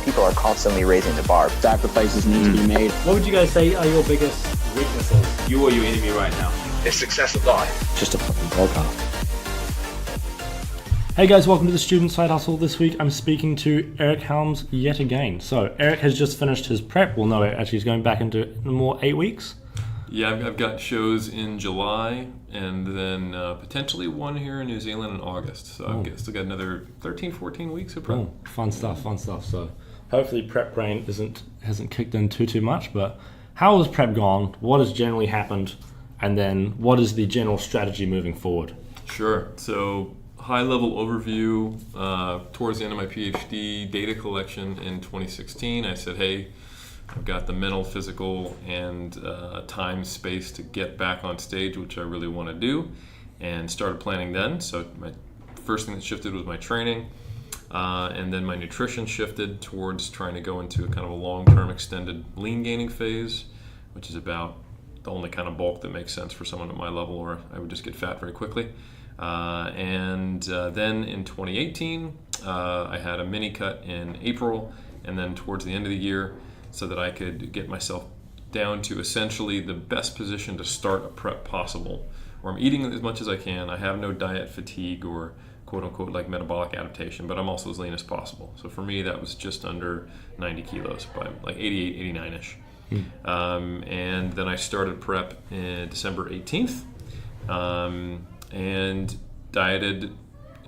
people are constantly raising the bar. Sacrifices need to be made. What would you guys say are your biggest weaknesses? You are your enemy right now. It's success of life. Just a fucking podcast. Hey guys, welcome to the Student Side Hustle. This week I'm speaking to Eric Helms yet again. So Eric has just finished his prep. Well, no, actually he's going back into more 8 weeks. Yeah, I've got shows in July and then potentially one here in New Zealand in August. So I've still got another 13, 14 weeks of prep. Oh, fun stuff. So hopefully prep brain hasn't kicked in too much, but how has prep gone? What has generally happened? And then what is the general strategy moving forward? Sure. So high-level overview, towards the end of my PhD data collection in 2016, I said, hey, I've got the mental, physical, and time, space to get back on stage, which I really want to do, and started planning then. So my first thing that shifted was my training, and then my nutrition shifted towards trying to go into a kind of a long-term extended lean gaining phase, which is about the only kind of bulk that makes sense for someone at my level, or I would just get fat very quickly. And then in 2018, I had a mini cut in April, and then towards the end of the year, so that I could get myself down to essentially the best position to start a prep possible, where I'm eating as much as I can. I have no diet fatigue or quote unquote like metabolic adaptation, but I'm also as lean as possible. So for me, that was just under 90 kilos, by like 88, 89-ish. And then I started prep in December 18th. And dieted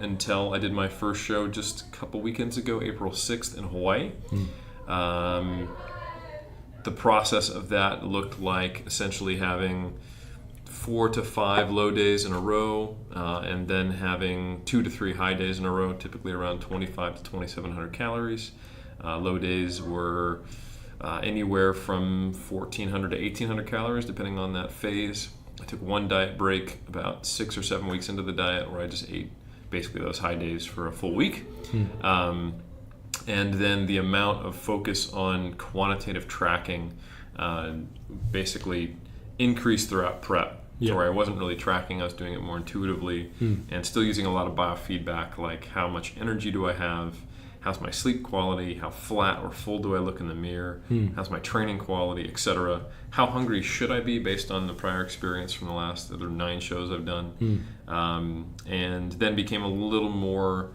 until I did my first show just a couple weekends ago, April 6th in Hawaii. The process of that looked like essentially having 4 to 5 low days in a row, and then having 2 to 3 high days in a row, typically around 25 to 2,700 calories. Low days were anywhere from 1,400 to 1,800 calories, depending on that phase. I took one diet break about 6 or 7 weeks into the diet, where I just ate basically those high days for a full week. And then the amount of focus on quantitative tracking basically increased throughout prep. So where I wasn't really tracking, I was doing it more intuitively and still using a lot of biofeedback, like how much energy do I have? How's my sleep quality? How flat or full do I look in the mirror? How's my training quality, etc.? How hungry should I be based on the prior experience from the last other 9 shows I've done? And then became a little more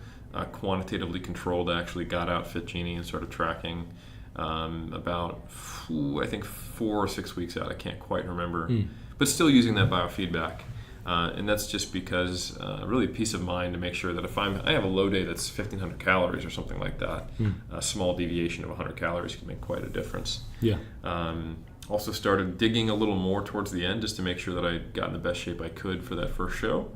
quantitatively controlled. I actually got out Fit Genie and started tracking about, I think 4 or 6 weeks out. I can't quite remember. But still using that biofeedback. And that's just because really peace of mind to make sure that if I have a low day that's 1,500 calories or something like that, a small deviation of 100 calories can make quite a difference. Also started digging a little more towards the end just to make sure that I got in the best shape I could for that first show.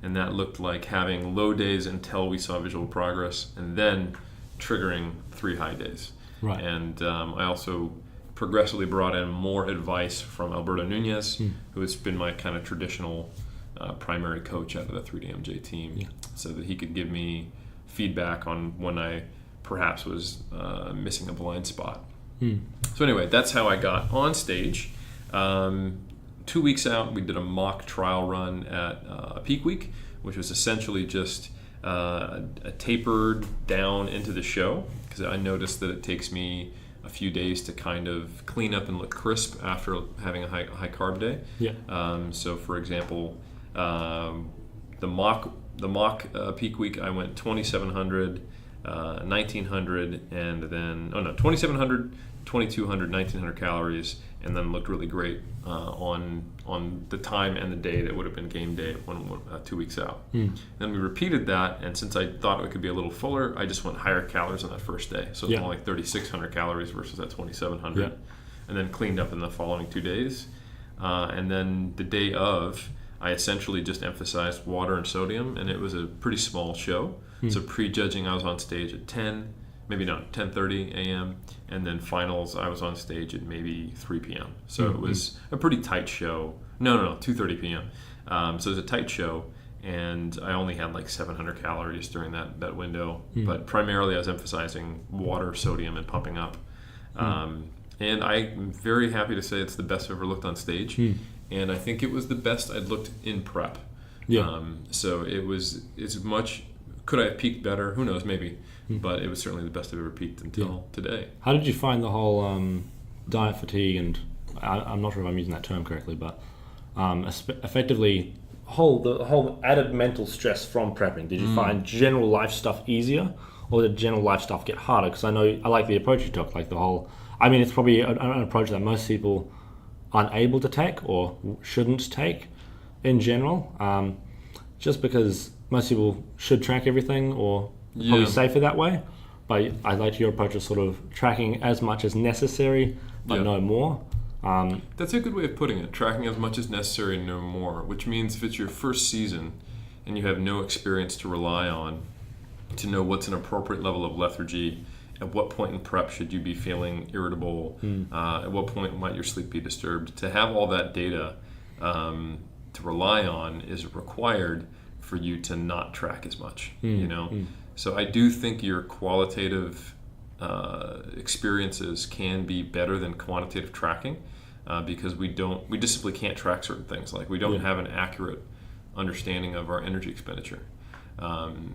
And that looked like having low days until we saw visual progress, and then triggering 3 high days. And I also progressively brought in more advice from Alberto Nunez, who has been my kind of traditional primary coach out of the 3DMJ team, so that he could give me feedback on when I perhaps was missing a blind spot. So anyway, that's how I got on stage. 2 weeks out, we did a mock trial run at a peak week, which was essentially just a tapered down into the show, because I noticed that it takes me a few days to kind of clean up and look crisp after having a high carb day. So for example, the mock peak week, I went 2,700, 1,900, and then 2,700, 2,200, 1,900 calories, and then looked really great on the time and the day that would have been game day 2 weeks out. Then we repeated that, and since I thought it could be a little fuller, I just went higher calories on that first day. So it's more like 3,600 calories versus that 2,700, and then cleaned up in the following 2 days. And then the day of, I essentially just emphasized water and sodium, and it was a pretty small show. So pre-judging, I was on stage at 10, maybe not 10:30 a.m., and then finals, I was on stage at maybe 3 p.m. So it was a pretty tight show. No, 2:30 p.m. So it was a tight show, and I only had like 700 calories during that window. But primarily, I was emphasizing water, sodium, and pumping up. And I'm very happy to say it's the best I've ever looked on stage. And I think it was the best I'd looked in prep. So it was as much Could I have peaked better? Who knows, maybe. But it was certainly the best I've ever peaked until today. How did you find the whole diet fatigue, and I'm not sure if I'm using that term correctly, but effectively the whole added mental stress from prepping? Did you find general life stuff easier, or did general life stuff get harder? Because I know I like the approach you took, like the whole, I mean, it's probably an approach that most people aren't able to take or shouldn't take in general, just because most people should track everything, or probably safer that way. But I liked your approach of sort of tracking as much as necessary, but no more. That's a good way of putting it. Tracking as much as necessary and no more, which means if it's your first season and you have no experience to rely on to know what's an appropriate level of lethargy, at what point in prep should you be feeling irritable, at what point might your sleep be disturbed, to have all that data to rely on is required for you to not track as much, So I do think your qualitative experiences can be better than quantitative tracking, because we just simply can't track certain things. Like we don't have an accurate understanding of our energy expenditure.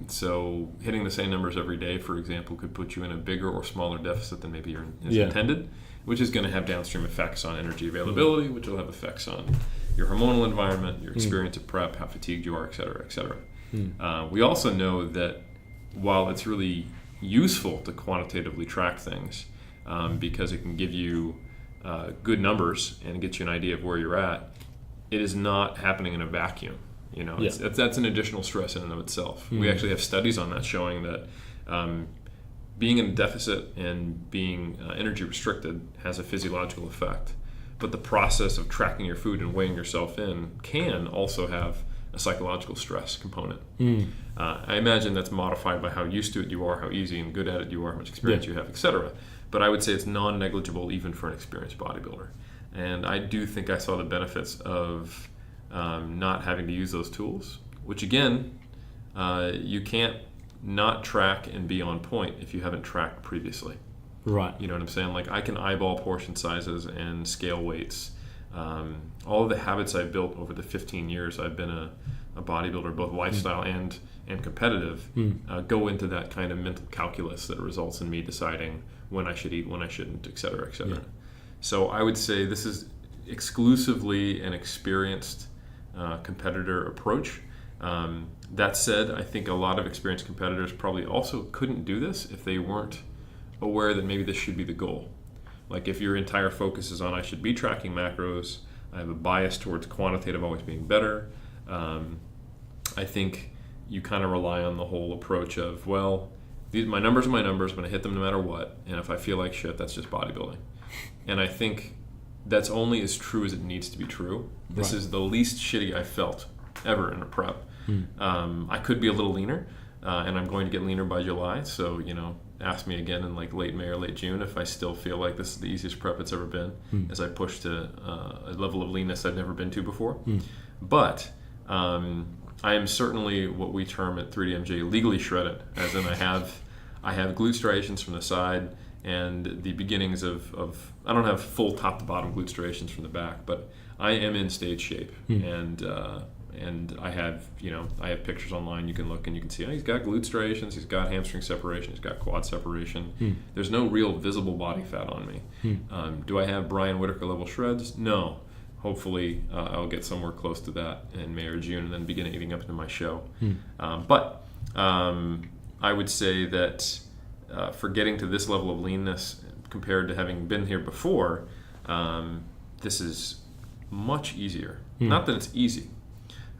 So hitting the same numbers every day, for example, could put you in a bigger or smaller deficit than maybe is intended, which is going to have downstream effects on energy availability, which will have effects on your hormonal environment, your experience of prep, how fatigued you are, et cetera, et cetera. We also know that while it's really useful to quantitatively track things, because it can give you good numbers and get you an idea of where you're at, it is not happening in a vacuum. That's an additional stress in and of itself. We actually have studies on that showing that being in a deficit and being energy restricted has a physiological effect. But the process of tracking your food and weighing yourself in can also have a psychological stress component. I imagine that's modified by how used to it you are, how easy and good at it you are, how much experience you have, etc. But I would say it's non-negligible even for an experienced bodybuilder. And I do think I saw the benefits of not having to use those tools, which again, you can't not track and be on point if you haven't tracked previously. Right. You know what I'm saying? Like I can eyeball portion sizes and scale weights. All of the habits I've built over the 15 years I've been a bodybuilder, both lifestyle and competitive, go into that kind of mental calculus that results in me deciding when I should eat, when I shouldn't, et cetera, et cetera. So I would say this is exclusively an experienced competitor approach. That said, I think a lot of experienced competitors probably also couldn't do this if they weren't aware that maybe this should be the goal. Like if your entire focus is on I should be tracking macros, I have a bias towards quantitative always being better, I think you kind of rely on the whole approach of, well, my numbers are my numbers, I'm going to hit them no matter what, and if I feel like shit, that's just bodybuilding. And I think that's only as true as it needs to be true. This is the least shitty I've felt ever in a prep. I could be a little leaner, and I'm going to get leaner by July, so ask me again in like late May or late June if I still feel like this is the easiest prep it's ever been, as I push to a level of leanness I've never been to before. But I am certainly what we term at 3DMJ legally shredded, as in I have glute striations from the side and the beginnings of I don't have full top to bottom glute striations from the back, but I am in stage shape, and I have pictures online you can look and you can see he's got glute striations, he's got hamstring separation, he's got quad separation. There's no real visible body fat on me. Do I have Brian Whitaker level shreds? No. Hopefully I'll get somewhere close to that in May or June and then begin eating up into my show. But I would say that for getting to this level of leanness compared to having been here before, this is much easier. Not that it's easy,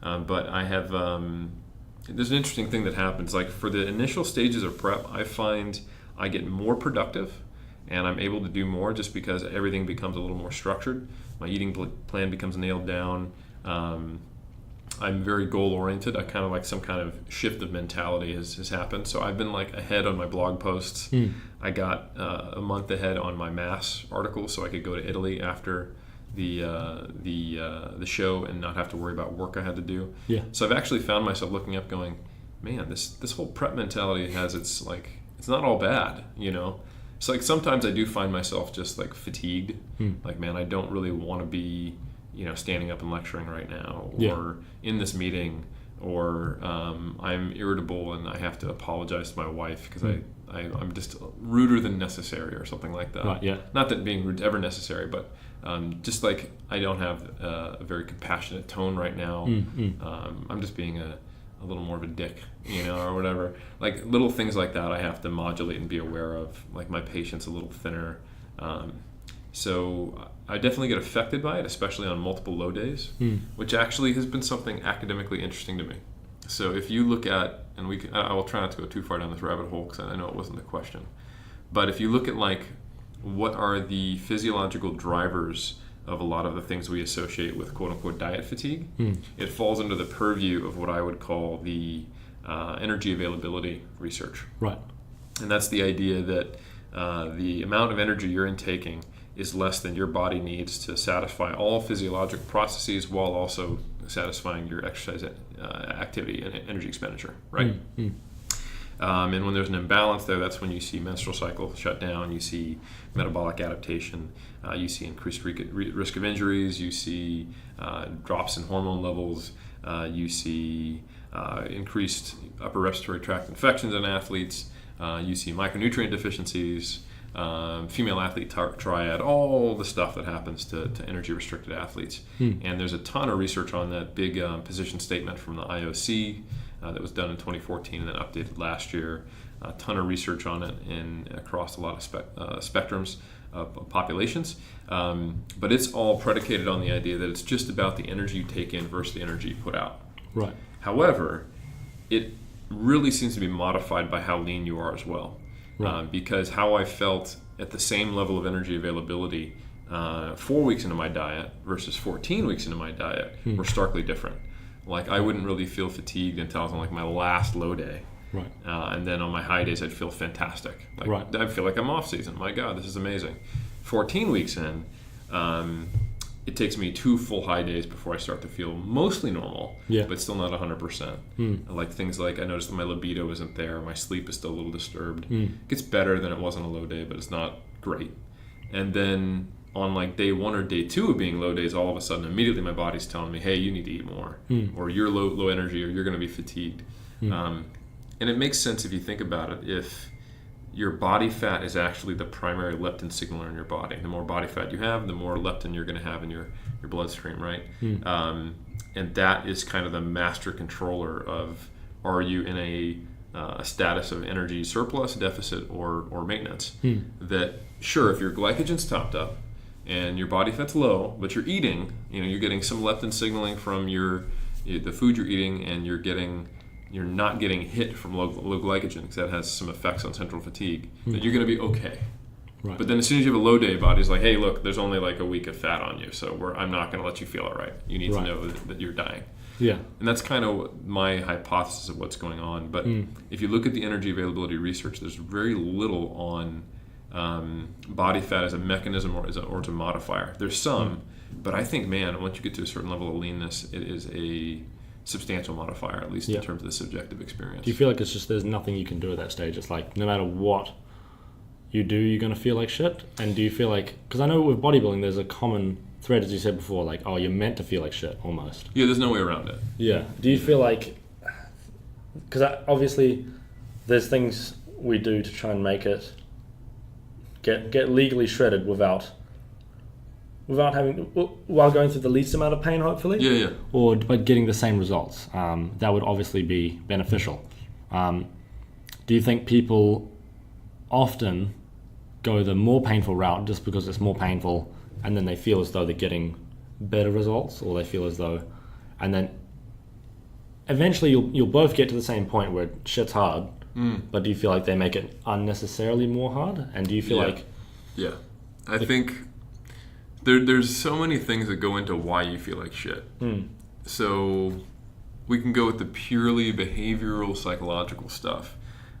but I have there's an interesting thing that happens. Like for the initial stages of prep, I find I get more productive and I'm able to do more just because everything becomes a little more structured. My eating plan becomes nailed down. I'm very goal oriented. I kind of like some kind of shift of mentality has happened. So I've been like ahead on my blog posts. I got a month ahead on my mass article, so I could go to Italy after the show and not have to worry about work I had to do. So I've actually found myself looking up, going, man, this whole prep mentality has it's not all bad, It's like sometimes I do find myself just like fatigued, like, man, I don't really want to be standing up and lecturing right now, or in this meeting or I'm irritable and I have to apologize to my wife because I'm just ruder than necessary or something like that. Right, yeah. Not that being rude is ever necessary, but just like I don't have a very compassionate tone right now. I'm just being a little more of a dick, or whatever. Like little things like that I have to modulate and be aware of, like my patience a little thinner. So I definitely get affected by it, especially on multiple low days, which actually has been something academically interesting to me. So if you look at, and I will try not to go too far down this rabbit hole because I know it wasn't the question, but if you look at like what are the physiological drivers of a lot of the things we associate with quote-unquote diet fatigue, it falls under the purview of what I would call the energy availability research. Right. And that's the idea that the amount of energy you're intaking is less than your body needs to satisfy all physiological processes while also satisfying your exercise activity and energy expenditure, right? And when there's an imbalance there, that's when you see menstrual cycle shut down, you see metabolic adaptation, you see increased risk of injuries, you see drops in hormone levels, you see increased upper respiratory tract infections in athletes, you see micronutrient deficiencies, female athlete triad, all the stuff that happens to energy restricted athletes. And there's a ton of research on that big position statement from the IOC that was done in 2014 and then updated last year. A ton of research on it across a lot of spectrums of populations. But it's all predicated on the idea that it's just about the energy you take in versus the energy you put out. Right. However, it really seems to be modified by how lean you are as well. Right. Because how I felt at the same level of energy availability 4 weeks into my diet versus 14 weeks into my diet were starkly different. Like I wouldn't really feel fatigued until I was on like my last low day. Right. And then on my high days I'd feel fantastic. Like, right. I'd feel like I'm off season. My God, this is amazing. 14 weeks in, it takes me 2 full high days before I start to feel mostly normal, but still not 100%. Like things like I noticed that my libido isn't there, my sleep is still a little disturbed. It gets better than it was on a low day, but it's not great. And then on like day 1 or day 2 of being low days, all of a sudden immediately my body's telling me, hey, you need to eat more, or you're low energy, or you're going to be fatigued. And it makes sense if you think about it. If your body fat is actually the primary leptin signaler in your body. The more body fat you have, the more leptin you're going to have in your bloodstream, right? And that is kind of the master controller of, are you in a status of energy surplus, deficit, or maintenance? That, sure, if your glycogen's topped up and your body fat's low, but you're eating, you're getting some leptin signaling from the food you're eating, and you're not getting hit from low glycogen, because that has some effects on central fatigue, that you're going to be okay. Right. But then as soon as you have a low day, body's like, hey, look, there's only like a week of fat on you, so I'm not going to let you feel it right. You need to know that you're dying. Yeah. And that's kind of my hypothesis of what's going on. But if you look at the energy availability research, there's very little on body fat as a mechanism or as a modifier. There's some, but I think, man, once you get to a certain level of leanness, it is a substantial modifier, at least in terms of the subjective experience. Do you feel like it's just there's nothing you can do at that stage? It's like no matter what you do, you're going to feel like shit? And do you feel like, because I know with bodybuilding there's a common thread, as you said before, like, oh, you're meant to feel like shit almost. Yeah, there's no way around it. Yeah. Do you feel like, because obviously there's things we do to try and make it get legally shredded without having, while going through the least amount of pain, hopefully. Yeah. Or but getting the same results. That would obviously be beneficial. Do you think people often go the more painful route just because it's more painful, and then they feel as though they're getting better results, or they feel as though, and then eventually you'll both get to the same point where shit's hard, but do you feel like they make it unnecessarily more hard? And do you feel like... Yeah. I think there's so many things that go into why you feel like shit. So we can go with the purely behavioral, psychological stuff.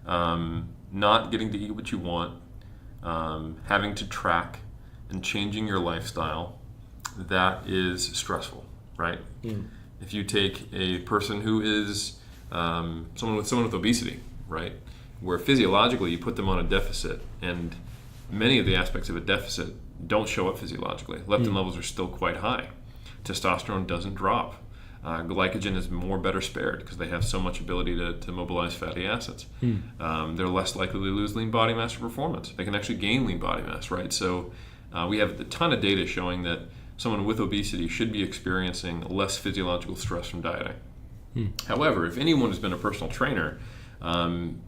Not getting to eat what you want, having to track and changing your lifestyle, that is stressful, right? If you take a person who is someone with obesity, right, where physiologically you put them on a deficit, and many of the aspects of a deficit don't show up physiologically. Leptin levels are still quite high. Testosterone doesn't drop. Glycogen is better spared because they have so much ability to mobilize fatty acids. They're less likely to lose lean body mass or performance. They can actually gain lean body mass, right? So we have a ton of data showing that someone with obesity should be experiencing less physiological stress from dieting. However, if anyone has been a personal trainer,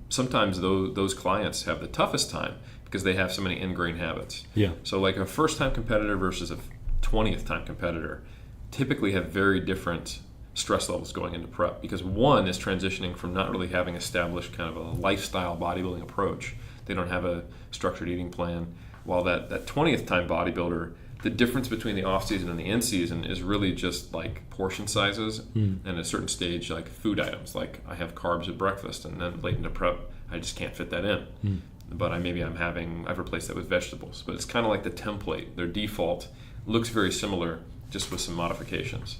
sometimes those clients have the toughest time because they have so many ingrained habits. Yeah. So like a first-time competitor versus a 20th time competitor typically have very different stress levels going into prep, because one is transitioning from not really having established kind of a lifestyle bodybuilding approach. They don't have a structured eating plan, while that 20th time bodybuilder, the difference between the off season and the in season is really just like portion sizes and at a certain stage like food items. Like I have carbs at breakfast and then late into prep I just can't fit that in. But I've replaced that with vegetables. But it's kind of like the template. Their default looks very similar, just with some modifications.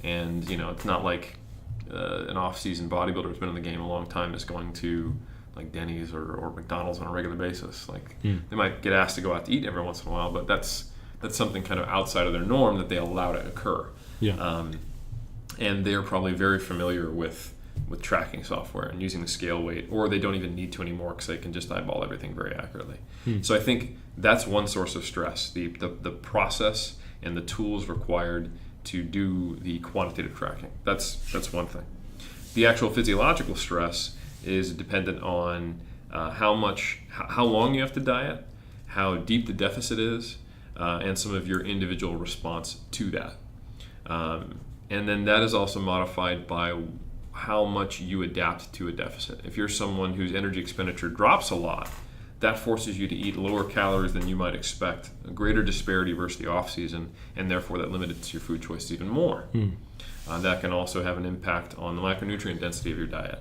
And it's not like an off-season bodybuilder who's been in the game a long time is going to like Denny's or McDonald's on a regular basis. Like they might get asked to go out to eat every once in a while, but that's something kind of outside of their norm that they allow to occur. And they're probably very familiar with tracking software and using the scale weight, or they don't even need to anymore because they can just eyeball everything very accurately. So I think that's one source of stress, the process and the tools required to do the quantitative tracking. That's one thing. The actual physiological stress is dependent on how long you have to diet, how deep the deficit is, and some of your individual response to that. And then that is also modified by how much you adapt to a deficit. If you're someone whose energy expenditure drops a lot, that forces you to eat lower calories than you might expect, a greater disparity versus the off season, and therefore that limits your food choices even more. That can also have an impact on the micronutrient density of your diet.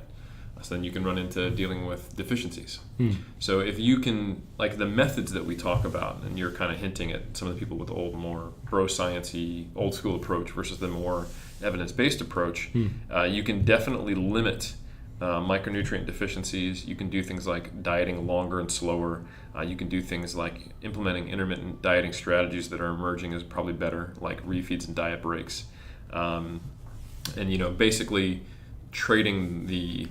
So then you can run into dealing with deficiencies. So if you can, like the methods that we talk about, and you're kind of hinting at some of the people with the old, more pro-science-y, old school approach versus the more evidence-based approach, you can definitely limit micronutrient deficiencies. You can do things like dieting longer and slower. You can do things like implementing intermittent dieting strategies that are emerging as probably better, like refeeds and diet breaks. And basically trading the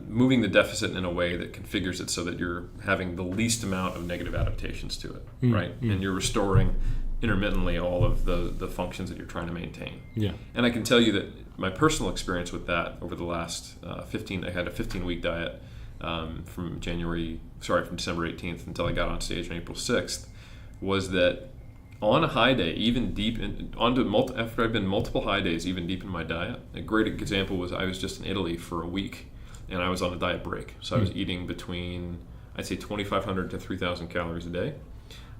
moving the deficit in a way that configures it so that you're having the least amount of negative adaptations to it, right? And you're restoring intermittently all of the functions that you're trying to maintain. And I can tell you that my personal experience with that over the last I had a 15-week diet from December 18th until I got on stage on April 6th, was that on a high day, even deep after I've been multiple high days, even deep in my diet. A great example was I was just in Italy for a week, and I was on a diet break. So I was eating between, I'd say 2,500 to 3,000 calories a day.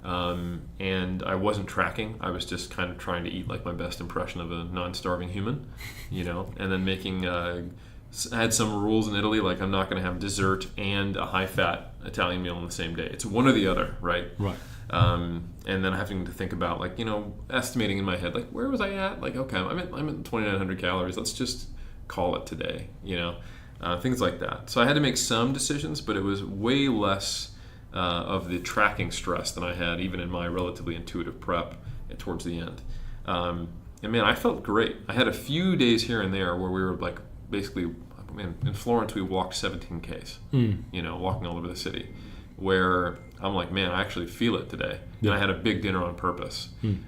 And I wasn't tracking. I was just kind of trying to eat like my best impression of a non-starving human, and then making, I had some rules in Italy, like I'm not going to have dessert and a high-fat Italian meal on the same day. It's one or the other, right? And then having to think about estimating in my head, like where was I at? Like, okay, I'm at 2,900 calories. Let's just call it today, things like that. So I had to make some decisions, but it was way less of the tracking stress than I had even in my relatively intuitive prep towards the end. And man, I felt great. I had a few days here and there where we were like basically, in Florence we walked 17 Ks, walking all over the city, where I'm like, man, I actually feel it today. And I had a big dinner on purpose. And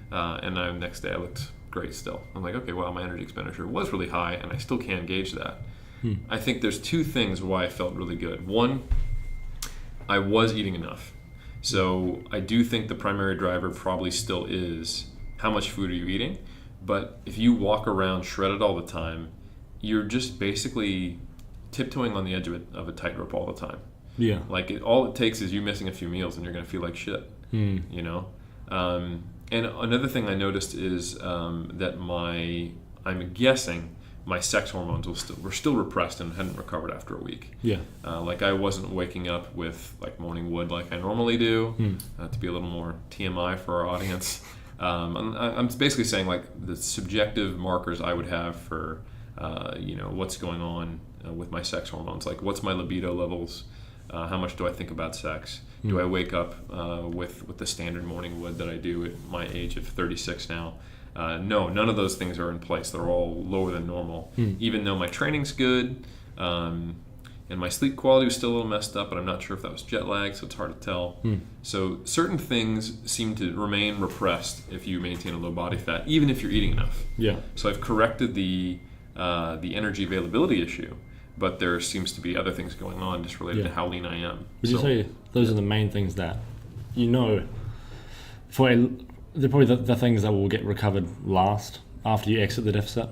the next day I looked great still. I'm like, okay, well, my energy expenditure was really high and I still can't gauge that. I think there's two things why I felt really good. One, I was eating enough. So I do think the primary driver probably still is how much food are you eating. But if you walk around shredded all the time, you're just basically tiptoeing on the edge of a tightrope all the time. Like all it takes is you missing a few meals and you're going to feel like shit, And another thing I noticed is that I'm guessing my sex hormones were still repressed and hadn't recovered after a week. Like I wasn't waking up with like morning wood like I normally do, to be a little more TMI for our audience. I'm basically saying like the subjective markers I would have for, what's going on with my sex hormones. Like what's my libido levels? How much do I think about sex? Do I wake up with the standard morning wood that I do at my age of 36 now? No, none of those things are in place. They're all lower than normal. Even though my training's good, and my sleep quality was still a little messed up, but I'm not sure if that was jet lag, so it's hard to tell. So certain things seem to remain repressed if you maintain a low body fat, even if you're eating enough. Yeah. So I've corrected the energy availability issue, but there seems to be other things going on just related to how lean I am. Would you say those are the main things that they're probably the things that will get recovered last after you exit the deficit?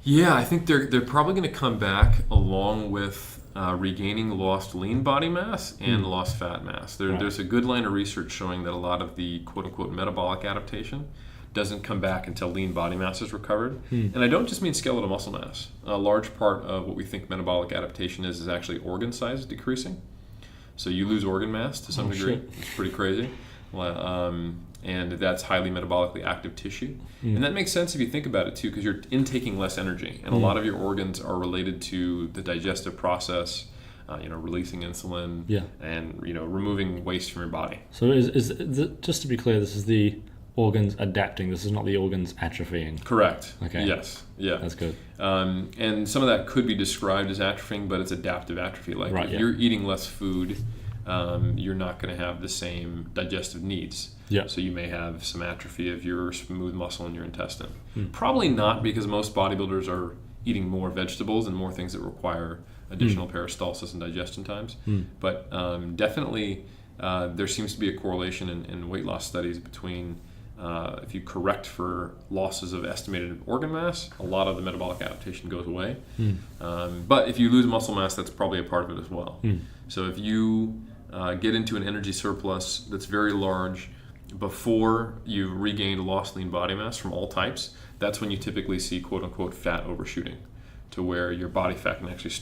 Yeah, I think they're probably going to come back along with regaining lost lean body mass and lost fat mass. There's a good line of research showing that a lot of the quote-unquote metabolic adaptation doesn't come back until lean body mass is recovered. And I don't just mean skeletal muscle mass. A large part of what we think metabolic adaptation is actually organ size decreasing. So you lose organ mass to some degree. Shit. It's pretty crazy. And that's highly metabolically active tissue. And that makes sense if you think about it too, because you're intaking less energy. And a lot of your organs are related to the digestive process, releasing insulin and, removing waste from your body. So is just to be clear, this is the organs adapting. This is not the organs atrophying. Correct. Okay. Yes. Yeah. That's good. And some of that could be described as atrophying, but it's adaptive atrophy. Like if you're eating less food, you're not going to have the same digestive needs. Yeah. So you may have some atrophy of your smooth muscle in your intestine. Probably not, because most bodybuilders are eating more vegetables and more things that require additional peristalsis and digestion times. But definitely there seems to be a correlation in weight loss studies between if you correct for losses of estimated organ mass, a lot of the metabolic adaptation goes away. But if you lose muscle mass, that's probably a part of it as well. So if you get into an energy surplus that's very large before you've regained lost lean body mass from all types, that's when you typically see quote-unquote fat overshooting, to where your body fat can actually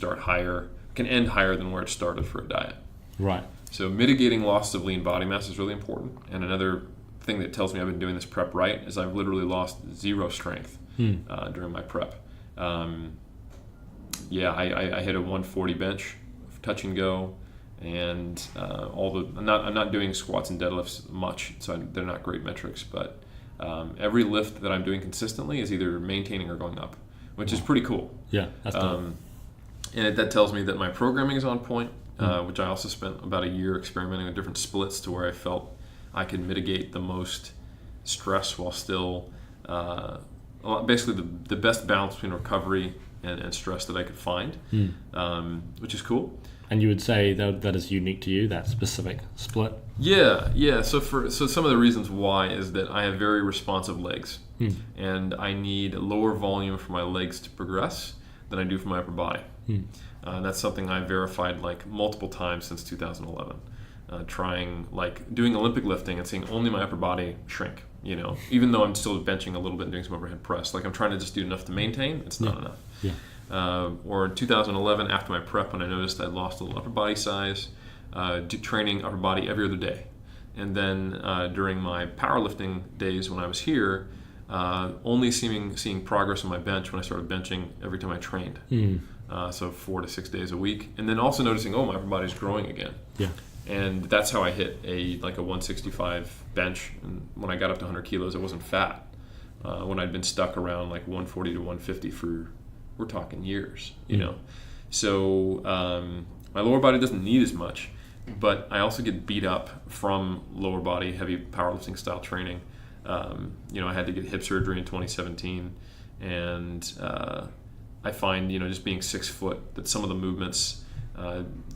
can end higher than where it started for a diet. Right. So mitigating loss of lean body mass is really important. And another thing that tells me I've been doing this prep right is I've literally lost 0 strength during my prep. I hit a 140 bench, touch and go, and I'm not doing squats and deadlifts much, so they're not great metrics. But every lift that I'm doing consistently is either maintaining or going up, which is pretty cool. Yeah, that's dope. And that tells me that my programming is on point, which I also spent about a year experimenting with different splits to where I felt I could mitigate the most stress while still basically the best balance between recovery and stress that I could find, which is cool. And you would say that is unique to you, that specific split? Yeah. So some of the reasons why is that I have very responsive legs, and I need lower volume for my legs to progress than I do for my upper body. And that's something I verified like multiple times since 2011. Doing Olympic lifting and seeing only my upper body shrink, even though I'm still benching a little bit and doing some overhead press. Like I'm trying to just do enough to maintain, it's not enough. Yeah. Or in 2011, after my prep, when I noticed I'd lost a little upper body size, training upper body every other day. And then during my powerlifting days when I was here, only seeing progress on my bench when I started benching every time I trained. So 4 to 6 days a week. And then also noticing, my upper body's growing again. Yeah. And that's how I hit a 165 bench. And when I got up to 100 kilos, I wasn't fat. When I'd been stuck around 140 to 150 for, we're talking years, So my lower body doesn't need as much, but I also get beat up from lower body heavy powerlifting style training. I had to get hip surgery in 2017, and I find, just being 6 foot, that some of the movements,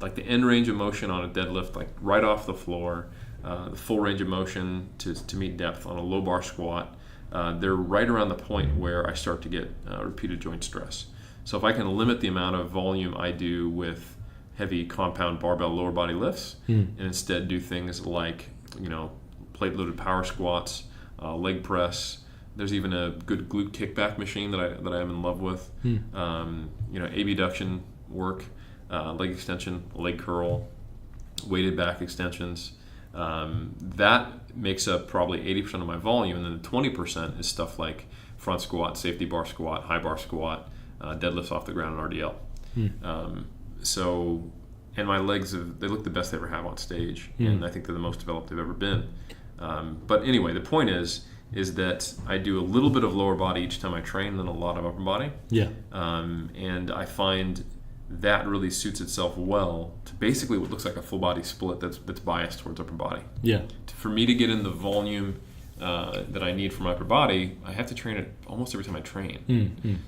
like the end range of motion on a deadlift, like right off the floor, the full range of motion to meet depth on a low bar squat, they're right around the point where I start to get repeated joint stress. So if I can limit the amount of volume I do with heavy compound barbell lower body lifts, and instead do things like, plate loaded power squats, leg press. There's even a good glute kickback machine that I am in love with. Abduction work, leg extension, leg curl, weighted back extensions. That makes up probably 80% of my volume, and then the 20% is stuff like front squat, safety bar squat, high bar squat, deadlifts off the ground, and RDL. And my legs, they look the best they ever have on stage, and I think they're the most developed they've ever been. But anyway, the point is is that I do a little bit of lower body each time I train, and then a lot of upper body. Yeah. And I find that really suits itself well to basically what looks like a full body split that's biased towards upper body. Yeah. For me to get in the volume that I need for my upper body, I have to train it almost every time I train,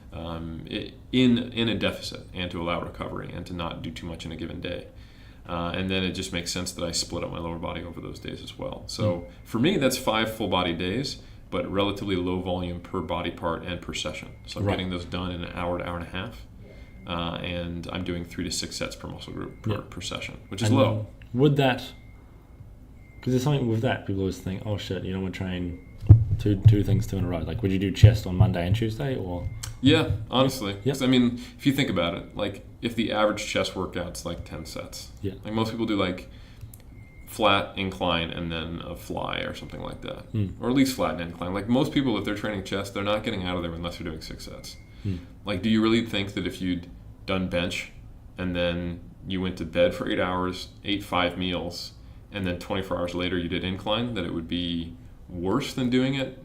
in a deficit, and to allow recovery and to not do too much in a given day. And then it just makes sense that I split up my lower body over those days as well. So for me, that's 5 full body days, but relatively low volume per body part and per session. So I'm getting those done in an hour to hour and a half. And I'm doing 3 to 6 sets per muscle group per session, which is low. Would that, because there's something with that, people always think, oh shit, you don't want to train two things in a row. Like, would you do chest on Monday and Tuesday, or? Yeah, honestly. Yeah. 'Cause, I mean, if you think about it, like if the average chest workout's like 10 sets, like most people do like flat incline and then a fly or something like that, or at least flat and incline. Like most people, if they're training chest, they're not getting out of there unless they're doing 6 sets. Like, do you really think that if you'd done bench and then you went to bed for 8 hours, ate 5 meals, and then 24 hours later you did incline, that it would be worse than doing it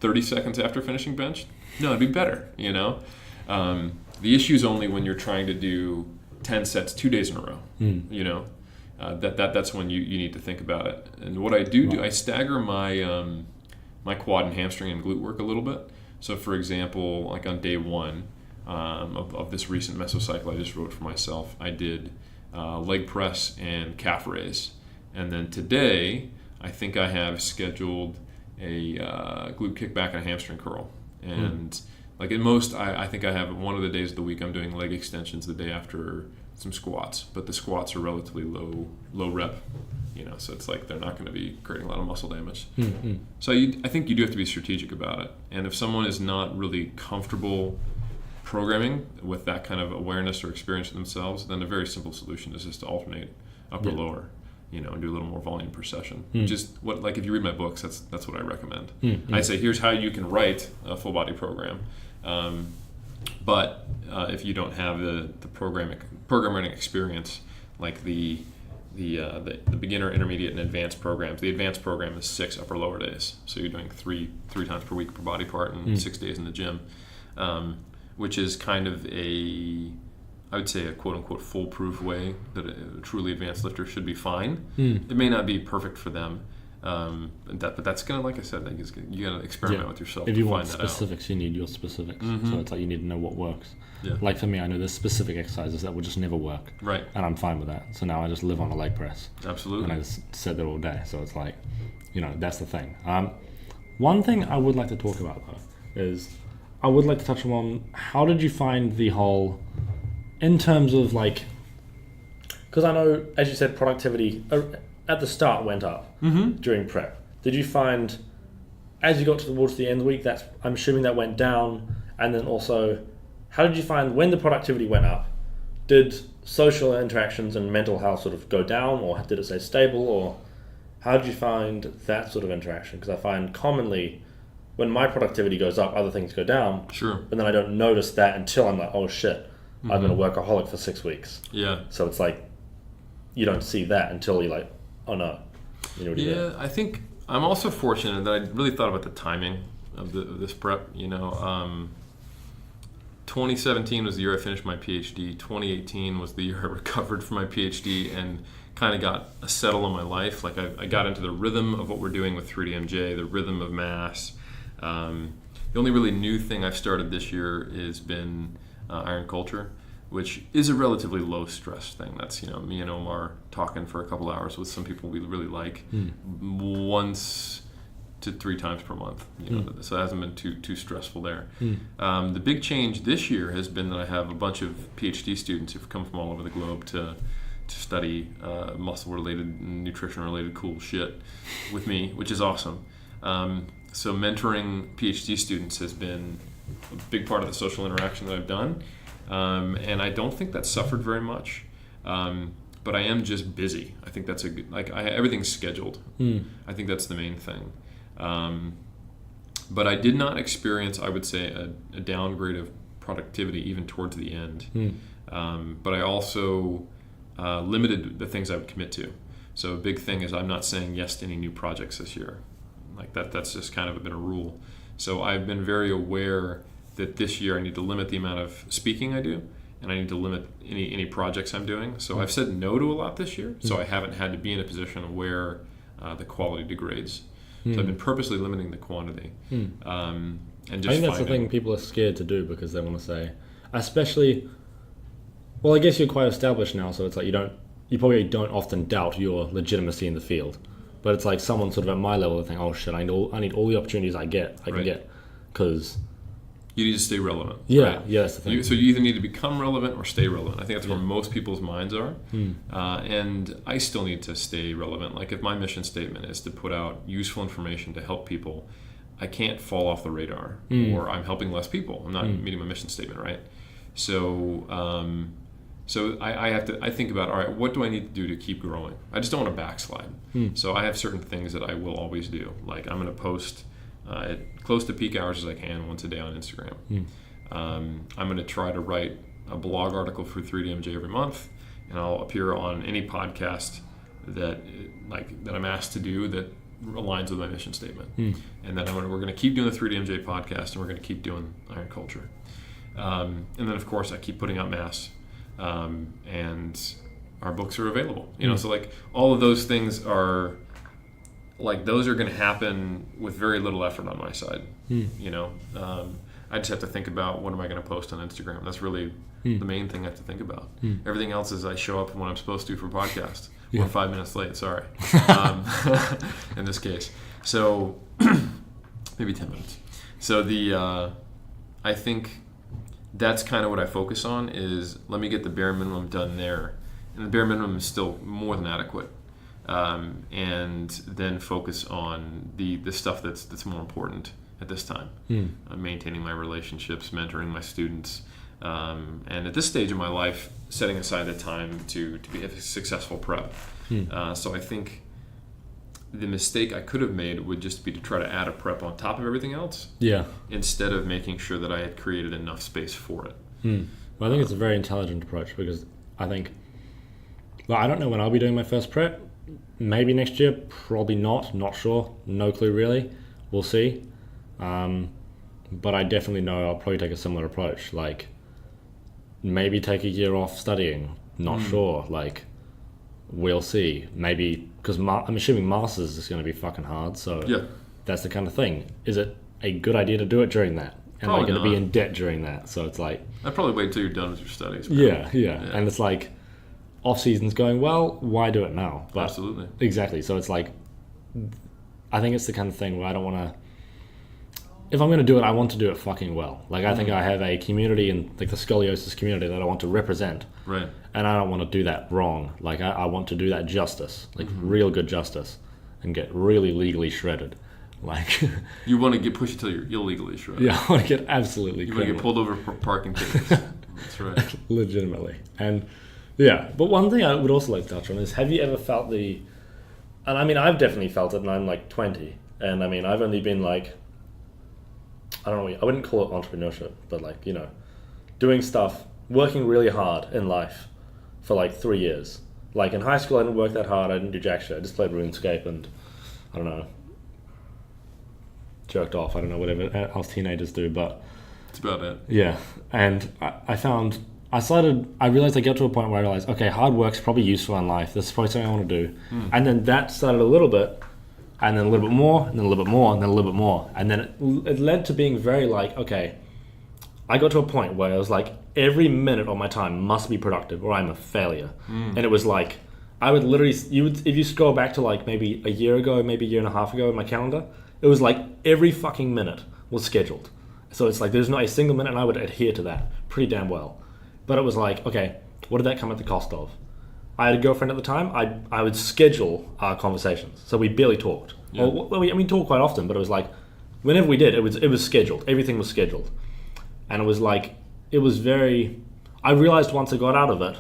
30 seconds after finishing bench? No, it'd be better, you know? The issue is only when you're trying to do 10 sets 2 days in a row, you know? That's when you need to think about it. And what I do, I stagger my my quad and hamstring and glute work a little bit. So for example, like on day 1 of this recent mesocycle I just wrote for myself, I did leg press and calf raise. And then today, I think I have scheduled a glute kickback and a hamstring curl. And like in most, I think I have one of the days of the week I'm doing leg extensions, the day after some squats. But the squats are relatively low rep, you know, so it's like they're not going to be creating a lot of muscle damage. So I think you do have to be strategic about it. And if someone is not really comfortable programming with that kind of awareness or experience themselves, then a very simple solution is just to alternate upper lower, you know, and do a little more volume per session. Just what, like if you read my books, that's what I recommend. I say here's how you can write a full body program, but if you don't have the programming experience, like the beginner, intermediate, and advanced programs. The advanced program is 6 upper lower days, so you're doing three times per week per body part and 6 days in the gym, which is kind of I would say a quote-unquote foolproof way that a truly advanced lifter should be fine. It may not be perfect for them, but that's gonna, like I said, you gotta experiment with yourself. If to you find want that specifics, out. you need your specifics. So it's like you need to know what works. Yeah. Like for me, I know there's specific exercises that will just never work. Right. And I'm fine with that. So now I just live on a leg press. Absolutely. And I just sit there all day. So it's like, you know, that's the thing. One thing I would like to talk about though is I would like to touch on how did you find the whole, in terms of like, because I know, as you said, productivity at the start went up during prep. Did you find, as you got towards the end of the week, I'm assuming that went down, and then also, how did you find when the productivity went up? Did social interactions and mental health sort of go down, or did it stay stable, or how did you find that sort of interaction? Because I find commonly, when my productivity goes up, other things go down. Sure. But then I don't notice that until I'm like, oh shit, I've been a workaholic for 6 weeks. Yeah. So it's like, you don't see that until you're like, oh no. You know what you mean? I think I'm also fortunate that I really thought about the timing of this prep. You know, 2017 was the year I finished my PhD. 2018 was the year I recovered from my PhD and kind of got a settle in my life. Like I got into the rhythm of what we're doing with 3DMJ, the rhythm of mass. The only really new thing I've started this year has been Iron Culture, which is a relatively low stress thing. That's, you know, me and Omar talking for a couple hours with some people we really like, once to 3 times per month. You know, so it hasn't been too stressful there. The big change this year has been that I have a bunch of PhD students who've come from all over the globe to study muscle-related, nutrition-related cool shit with me, which is awesome. So mentoring PhD students has been a big part of the social interaction that I've done. And I don't think that suffered very much, but I am just busy. I think that's everything's scheduled. I think that's the main thing. But I did not experience, I would say, a downgrade of productivity even towards the end. But I also limited the things I would commit to. So a big thing is I'm not saying yes to any new projects this year. Like that's just kind of been a rule. So I've been very aware that this year I need to limit the amount of speaking I do, and I need to limit any projects I'm doing. So I've said no to a lot this year, so I haven't had to be in a position where the quality degrades. So I've been purposely limiting the quantity. And just I think that's the thing people are scared to do because they want to say, especially, well, I guess you're quite established now, so it's like you probably don't often doubt your legitimacy in the field. But it's like someone sort of at my level to think, oh shit, I need all the opportunities I can get, because you need to stay relevant. Yeah, right? yeah, that's the thing. So you either need to become relevant or stay relevant. I think that's where most people's minds are. And I still need to stay relevant. Like if my mission statement is to put out useful information to help people, I can't fall off the radar, or I'm helping less people. I'm not meeting my mission statement, right? So I think about, all right, what do I need to do to keep growing? I just don't want to backslide. So I have certain things that I will always do. Like I'm going to post at close to peak hours as I can once a day on Instagram. I'm going to try to write a blog article for 3DMJ every month, and I'll appear on any podcast that I'm asked to do that aligns with my mission statement. And then we're going to keep doing the 3DMJ podcast, and we're going to keep doing Iron Culture. And then of course I keep putting out mass. And our books are available, so like all of those things are like, those are going to happen with very little effort on my side. I just have to think about, what am I going to post on Instagram? That's really the main thing I have to think about. Everything else is I show up when I'm supposed to for podcast. We're 5 minutes late, sorry. In this case. So maybe 10 minutes. So I think that's kind of what I focus on, is let me get the bare minimum done there. And the bare minimum is still more than adequate. And then focus on the stuff that's more important at this time. Maintaining my relationships, mentoring my students. And at this stage of my life, setting aside the time to be a successful prep. So I think the mistake I could have made would just be to try to add a prep on top of everything else. Yeah. Instead of making sure that I had created enough space for it. Well, I think it's a very intelligent approach, because I think, well, I don't know when I'll be doing my first prep. Maybe next year, probably not sure, no clue really. We'll see. But I definitely know I'll probably take a similar approach. Like, maybe take a year off studying, not sure. Like, we'll see. Maybe, because I'm assuming masters is going to be fucking hard, so that's the kind of thing. Is it a good idea to do it during that? And I'm going to be in debt during that, so it's like, I'd probably wait until you're done with your studies. Yeah. And it's like, off season's going well, why do it now? But absolutely. Exactly. So it's like, I think it's the kind of thing where I don't want to, if I'm going to do it, I want to do it fucking well. Like, I think I have a community, and like the scoliosis community, that I want to represent. Right. And I don't want to do that wrong. Like, I want to do that justice, like real good justice, and get really legally shredded. Like, you want to get pushed until you're illegally shredded. Yeah, I want to get absolutely. You want to get pulled over for parking tickets. That's right. Legitimately. And yeah, but one thing I would also like to touch on is, have you ever felt and I mean, I've definitely felt it, and I'm like 20, and I mean, I've only been like, I don't know, I wouldn't call it entrepreneurship, but like, doing stuff, working really hard in life for like 3 years. Like in high school, I didn't work that hard, I didn't do jack shit, I just played RuneScape and, I don't know, jerked off, I don't know, whatever else teenagers do, but that's about it. Yeah, and I realized I got to a point where I realized, okay, hard work's probably useful in life. This is probably something I want to do. And then that started a little bit, and then a little bit more, and then a little bit more, and then a little bit more. And then it led to being very like, okay, I got to a point where I was like, every minute of my time must be productive or I'm a failure. And it was like, I would literally, if you scroll back to like maybe a year ago, maybe a year and a half ago in my calendar, it was like every fucking minute was scheduled. So it's like, there's not a single minute, and I would adhere to that pretty damn well. But it was like, okay, what did that come at the cost of? I had a girlfriend at the time. I would schedule our conversations, so we barely talked. Yeah. Well, we talked quite often, but it was like, whenever we did, it was scheduled. Everything was scheduled, and it was like, it was very. I realized once I got out of it,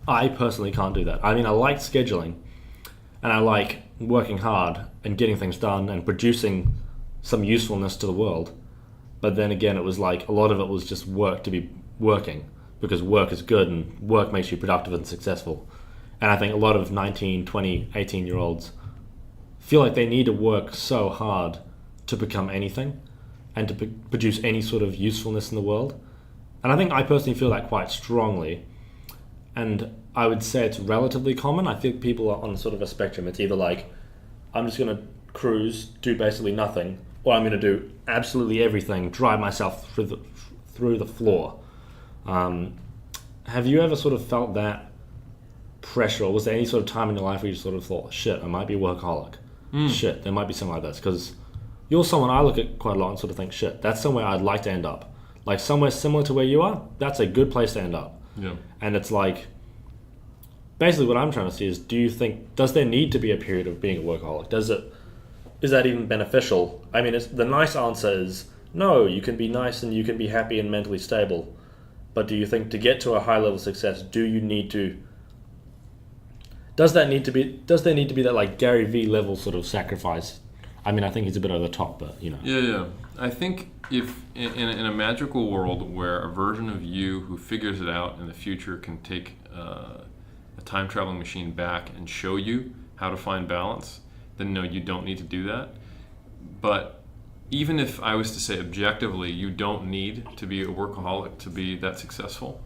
I personally can't do that. I mean, I like scheduling, and I like working hard and getting things done and producing some usefulness to the world. But then again, it was like a lot of it was just work to be working, because work is good and work makes you productive and successful. And I think a lot of 19, 20, 18-year-olds feel like they need to work so hard to become anything and to produce any sort of usefulness in the world. And I think I personally feel that quite strongly. And I would say it's relatively common. I think people are on sort of a spectrum. It's either like, I'm just going to cruise, do basically nothing, or I'm going to do absolutely everything, drive myself through the floor. Have you ever sort of felt that pressure, or was there any sort of time in your life where you sort of thought, shit, I might be a workaholic? Shit, there might be something like this? Because you're someone I look at quite a lot and sort of think, shit, that's somewhere I'd like to end up. Like somewhere similar to where you are, that's a good place to end up. Yeah. And it's like, basically what I'm trying to see is, does there need to be a period of being a workaholic? Is that even beneficial? I mean, the nice answer is no, you can be nice and you can be happy and mentally stable. But do you think to get to a high level of success, does there need to be that like Gary Vee level sort of sacrifice? I mean, I think he's a bit over the top, but you know. Yeah. I think if in a magical world where a version of you who figures it out in the future can take a time traveling machine back and show you how to find balance, then no, you don't need to do that. But even if I was to say objectively, you don't need to be a workaholic to be that successful,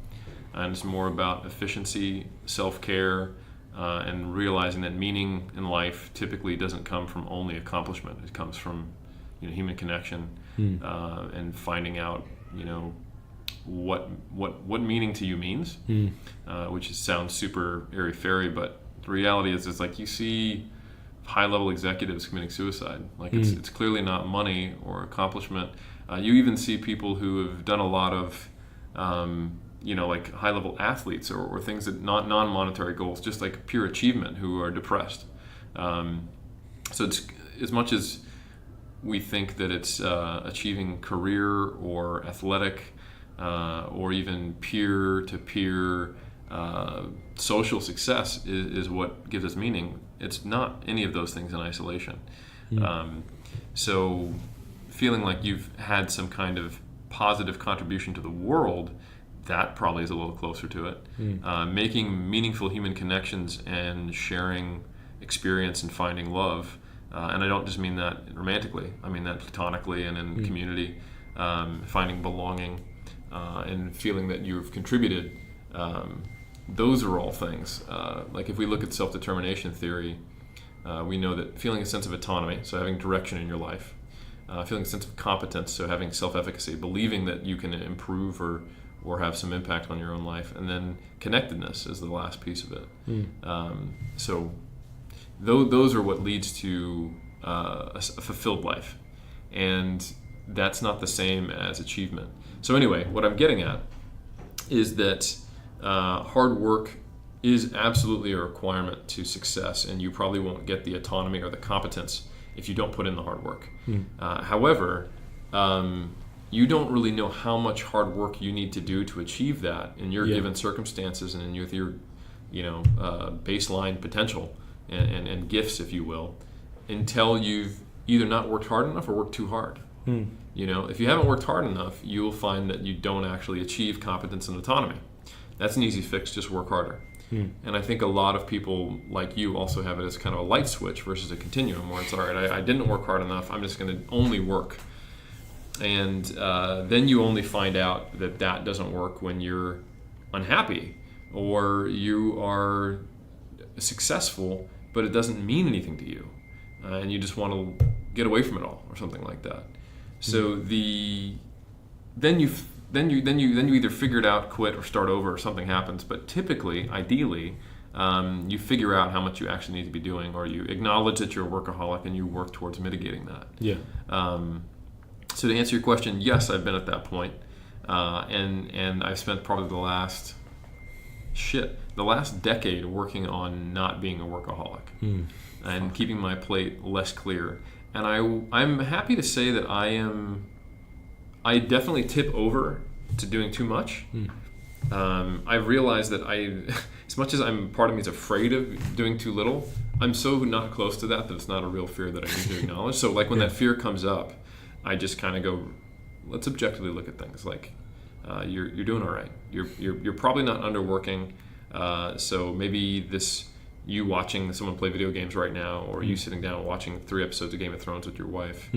and it's more about efficiency, self-care, and realizing that meaning in life typically doesn't come from only accomplishment. It comes from human connection, and finding out what meaning to you means, which sounds super airy-fairy, but the reality is it's like you see high-level executives committing suicide. Like it's clearly not money or accomplishment. You even see people who have done a lot of like high-level athletes or things that non-monetary goals, just like pure achievement, who are depressed. So it's as much as we think that it's achieving career or athletic or even peer-to-peer social success is what gives us meaning. It's not any of those things in isolation. So feeling like you've had some kind of positive contribution to the world, that probably is a little closer to it. Making meaningful human connections and sharing experience and finding love. And I don't just mean that romantically. I mean that platonically and in community. Finding belonging and feeling that you've contributed. Those are all things. Like if we look at self-determination theory, we know that feeling a sense of autonomy, so having direction in your life, feeling a sense of competence, so having self-efficacy, believing that you can improve or have some impact on your own life, and then connectedness is the last piece of it. So those are what leads to a fulfilled life, and that's not the same as achievement. So anyway, what I'm getting at is that hard work is absolutely a requirement to success, and you probably won't get the autonomy or the competence if you don't put in the hard work. However, you don't really know how much hard work you need to do to achieve that in your given circumstances and with your baseline potential and gifts, if you will, until you've either not worked hard enough or worked too hard. If you haven't worked hard enough, you'll find that you don't actually achieve competence and autonomy. That's an easy fix, just work harder. And I think a lot of people like you also have it as kind of a light switch versus a continuum where it's, all right, I didn't work hard enough, I'm just going to only work. And then you only find out that doesn't work when you're unhappy or you are successful, but it doesn't mean anything to you. And you just want to get away from it all or something like that. So then you either figure it out, quit, or start over, or something happens. But typically, ideally, you figure out how much you actually need to be doing, or you acknowledge that you're a workaholic and you work towards mitigating that. So to answer your question, yes, I've been at that point, and I've spent probably the last decade working on not being a workaholic and keeping my plate less clear. And I'm happy to say that I definitely tip over to doing too much. I realize that as much as part of me is afraid of doing too little, I'm so not close to that it's not a real fear that I need to acknowledge. So like when that fear comes up, I just kind of go, let's objectively look at things. Like you're doing all right. You're probably not underworking. So maybe this you watching someone play video games right now, or you sitting down watching 3 episodes of Game of Thrones with your wife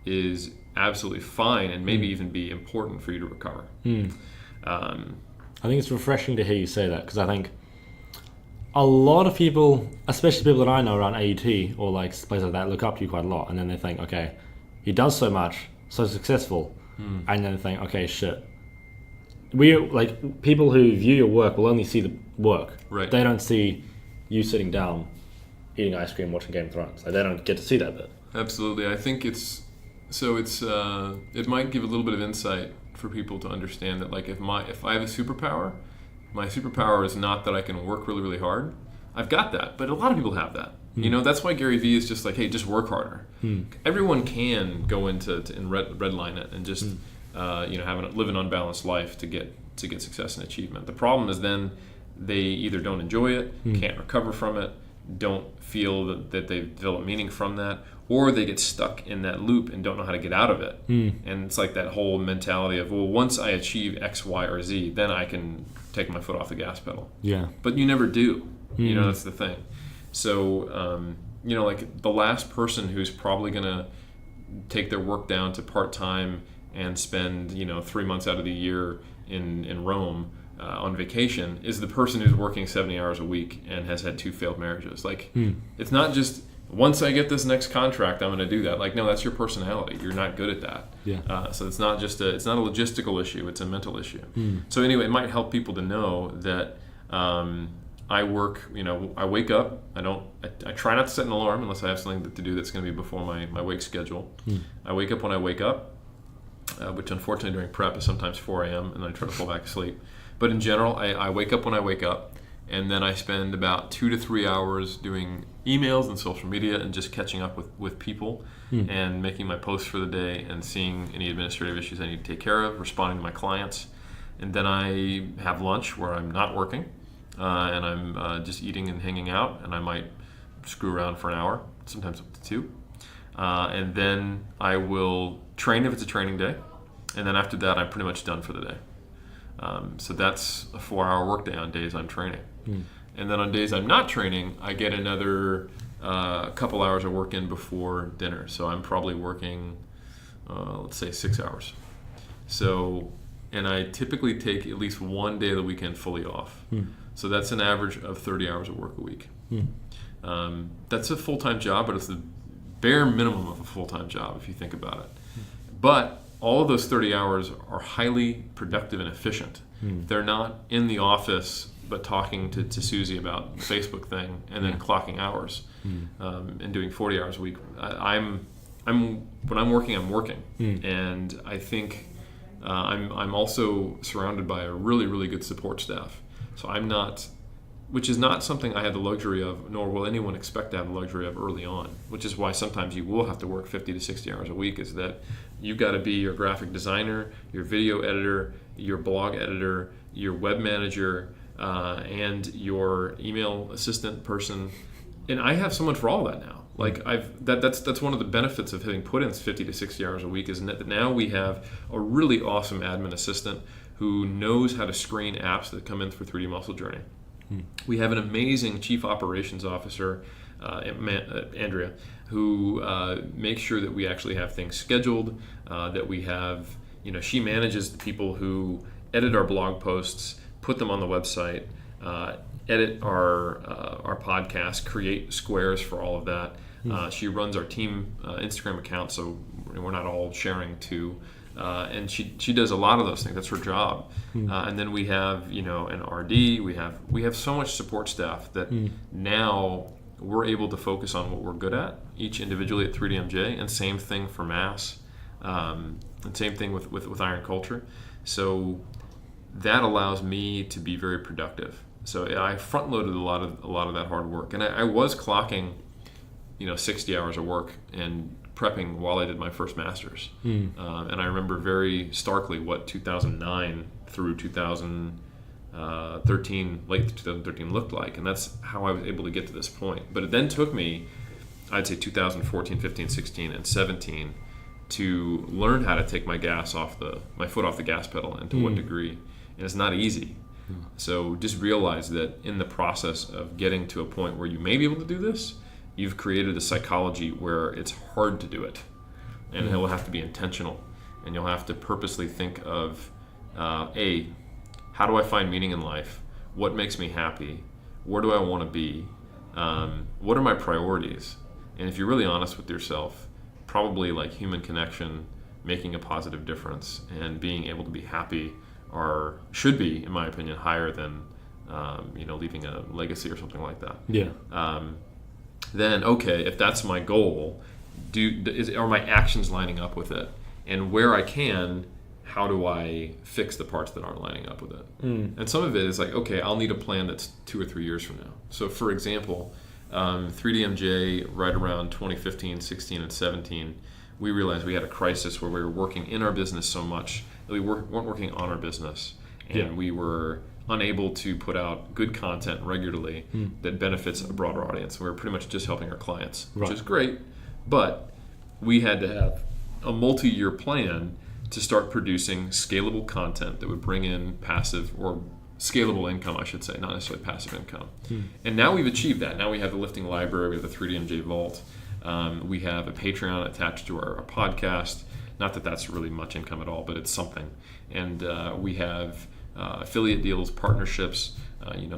is absolutely fine, and maybe even be important for you to recover. I think it's refreshing to hear you say that, because I think a lot of people, especially people that I know around AUT or like places like that, look up to you quite a lot, and then they think, okay, he does so much, so successful, and then they think, okay, shit. We like people who view your work will only see the work. Right. They don't see you sitting down, eating ice cream, watching Game of Thrones. Like, they don't get to see that bit. Absolutely. I think it might give a little bit of insight for people to understand that, like, if I have a superpower, my superpower is not that I can work really, really hard. I've got that, but a lot of people have that. You know, that's why Gary Vee is just like, hey, just work harder. Everyone can go into redline it and just live an unbalanced life to get success and achievement. The problem is then they either don't enjoy it, can't recover from it, don't feel that they've developed meaning from that, or they get stuck in that loop and don't know how to get out of it. And it's like that whole mentality of, well, once I achieve X, Y, or Z, then I can take my foot off the gas pedal. Yeah. But you never do. You know, that's the thing. So, like the last person who's probably going to take their work down to part-time and spend, 3 months out of the year in Rome on vacation is the person who's working 70 hours a week and has had 2 failed marriages. Like, it's not just, once I get this next contract, I'm going to do that. Like, no, that's your personality. You're not good at that. Yeah. So it's not it's not a logistical issue. It's a mental issue. So anyway, it might help people to know that I work, I wake up. I try not to set an alarm unless I have something to do that's going to be before my wake schedule. I wake up when I wake up, which unfortunately during prep is sometimes 4 a.m. and I try to fall back asleep. But in general, I wake up when I wake up, and then I spend about 2 to 3 hours doing emails and social media and just catching up with people and making my posts for the day and seeing any administrative issues I need to take care of, responding to my clients. And then I have lunch where I'm not working and I'm just eating and hanging out, and I might screw around for an hour, sometimes up to 2. And then I will train if it's a training day, and then after that I'm pretty much done for the day. So that's a 4-hour workday on days I'm training. And then on days I'm not training, I get another couple hours of work in before dinner. So I'm probably working, let's say 6 hours. So, and I typically take at least one day of the weekend fully off. So that's an average of 30 hours of work a week. That's a full-time job, but it's the bare minimum of a full-time job if you think about it. But all of those 30 hours are highly productive and efficient. They're not in the office but talking to Susie about the Facebook thing and then clocking hours and doing 40 hours a week. When I'm working, I'm working. And I think I'm also surrounded by a really, really good support staff. So I'm not, which is not something I had the luxury of, nor will anyone expect to have the luxury of early on, which is why sometimes you will have to work 50 to 60 hours a week, is that you've got to be your graphic designer, your video editor, your blog editor, your web manager, and your email assistant person. And I have someone for all that now. Like that's one of the benefits of having put in 50 to 60 hours a week, is that now we have a really awesome admin assistant who knows how to screen apps that come in through 3D Muscle Journey. We have an amazing chief operations officer, Andrea, who makes sure that we actually have things scheduled, that we have, she manages the people who edit our blog posts, put them on the website, edit our podcast, create squares for all of that. She runs our team Instagram account, so we're not all sharing too. And she does a lot of those things. That's her job. And then we have an RD. We have so much support staff that now we're able to focus on what we're good at, each individually at 3DMJ, and same thing for Mass, and same thing with Iron Culture. So that allows me to be very productive. So I front loaded a lot of that hard work, and I was clocking 60 hours of work and prepping while I did my first master's. And I remember very starkly what 2009 through 2013, late 2013 looked like, and that's how I was able to get to this point. But it then took me, I'd say 2014, 15, 16, and 17 to learn how to take my foot off the gas pedal, and to what degree. And it's not easy. So just realize that in the process of getting to a point where you may be able to do this, you've created a psychology where it's hard to do it. And it will have to be intentional. And you'll have to purposely think of, how do I find meaning in life? What makes me happy? Where do I want to be? What are my priorities? And if you're really honest with yourself, probably like human connection, making a positive difference, and being able to be happy should be, in my opinion, higher than leaving a legacy or something like that. Yeah. Then okay, if that's my goal, are my actions lining up with it? And where I can, how do I fix the parts that aren't lining up with it? And some of it is like, okay, I'll need a plan that's 2 or 3 years from now. So for example, 3DMJ right around 2015, 16, and 17, we realized we had a crisis where we were working in our business so much that we weren't working on our business. And we were unable to put out good content regularly that benefits a broader audience. We were pretty much just helping our clients, which is great. But we had to have a multi-year plan to start producing scalable content that would bring in passive or scalable income, I should say, not necessarily passive income. And now we've achieved that. Now we have the lifting library, we have the 3DMJ vault. We have a Patreon attached to our podcast. Not that that's really much income at all, but it's something. And we have affiliate deals, partnerships.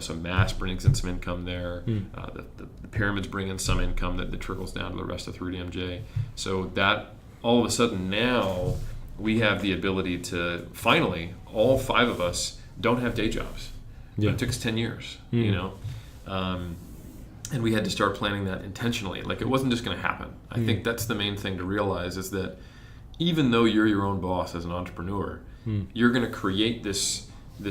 So Mass brings in some income there. The pyramids bring in some income that trickles down to the rest of 3DMJ. So that all of a sudden now we have the ability to finally, all 5 of us don't have day jobs. Yeah. It took us 10 years, and we had to start planning that intentionally. Like it wasn't just going to happen. I think that's the main thing to realize is that even though you're your own boss as an entrepreneur, you're going to create this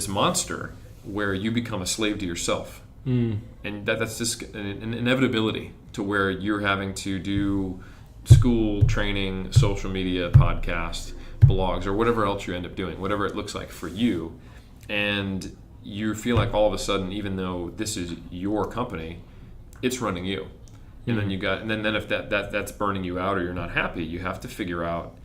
monster where you become a slave to yourself. And that's just an inevitability to where you're having to do school, training, social media, podcast, blogs, or whatever else you end up doing, whatever it looks like for you. And you feel like all of a sudden, even though this is your company, it's running you. And then if that's burning you out or you're not happy, you have to figure out,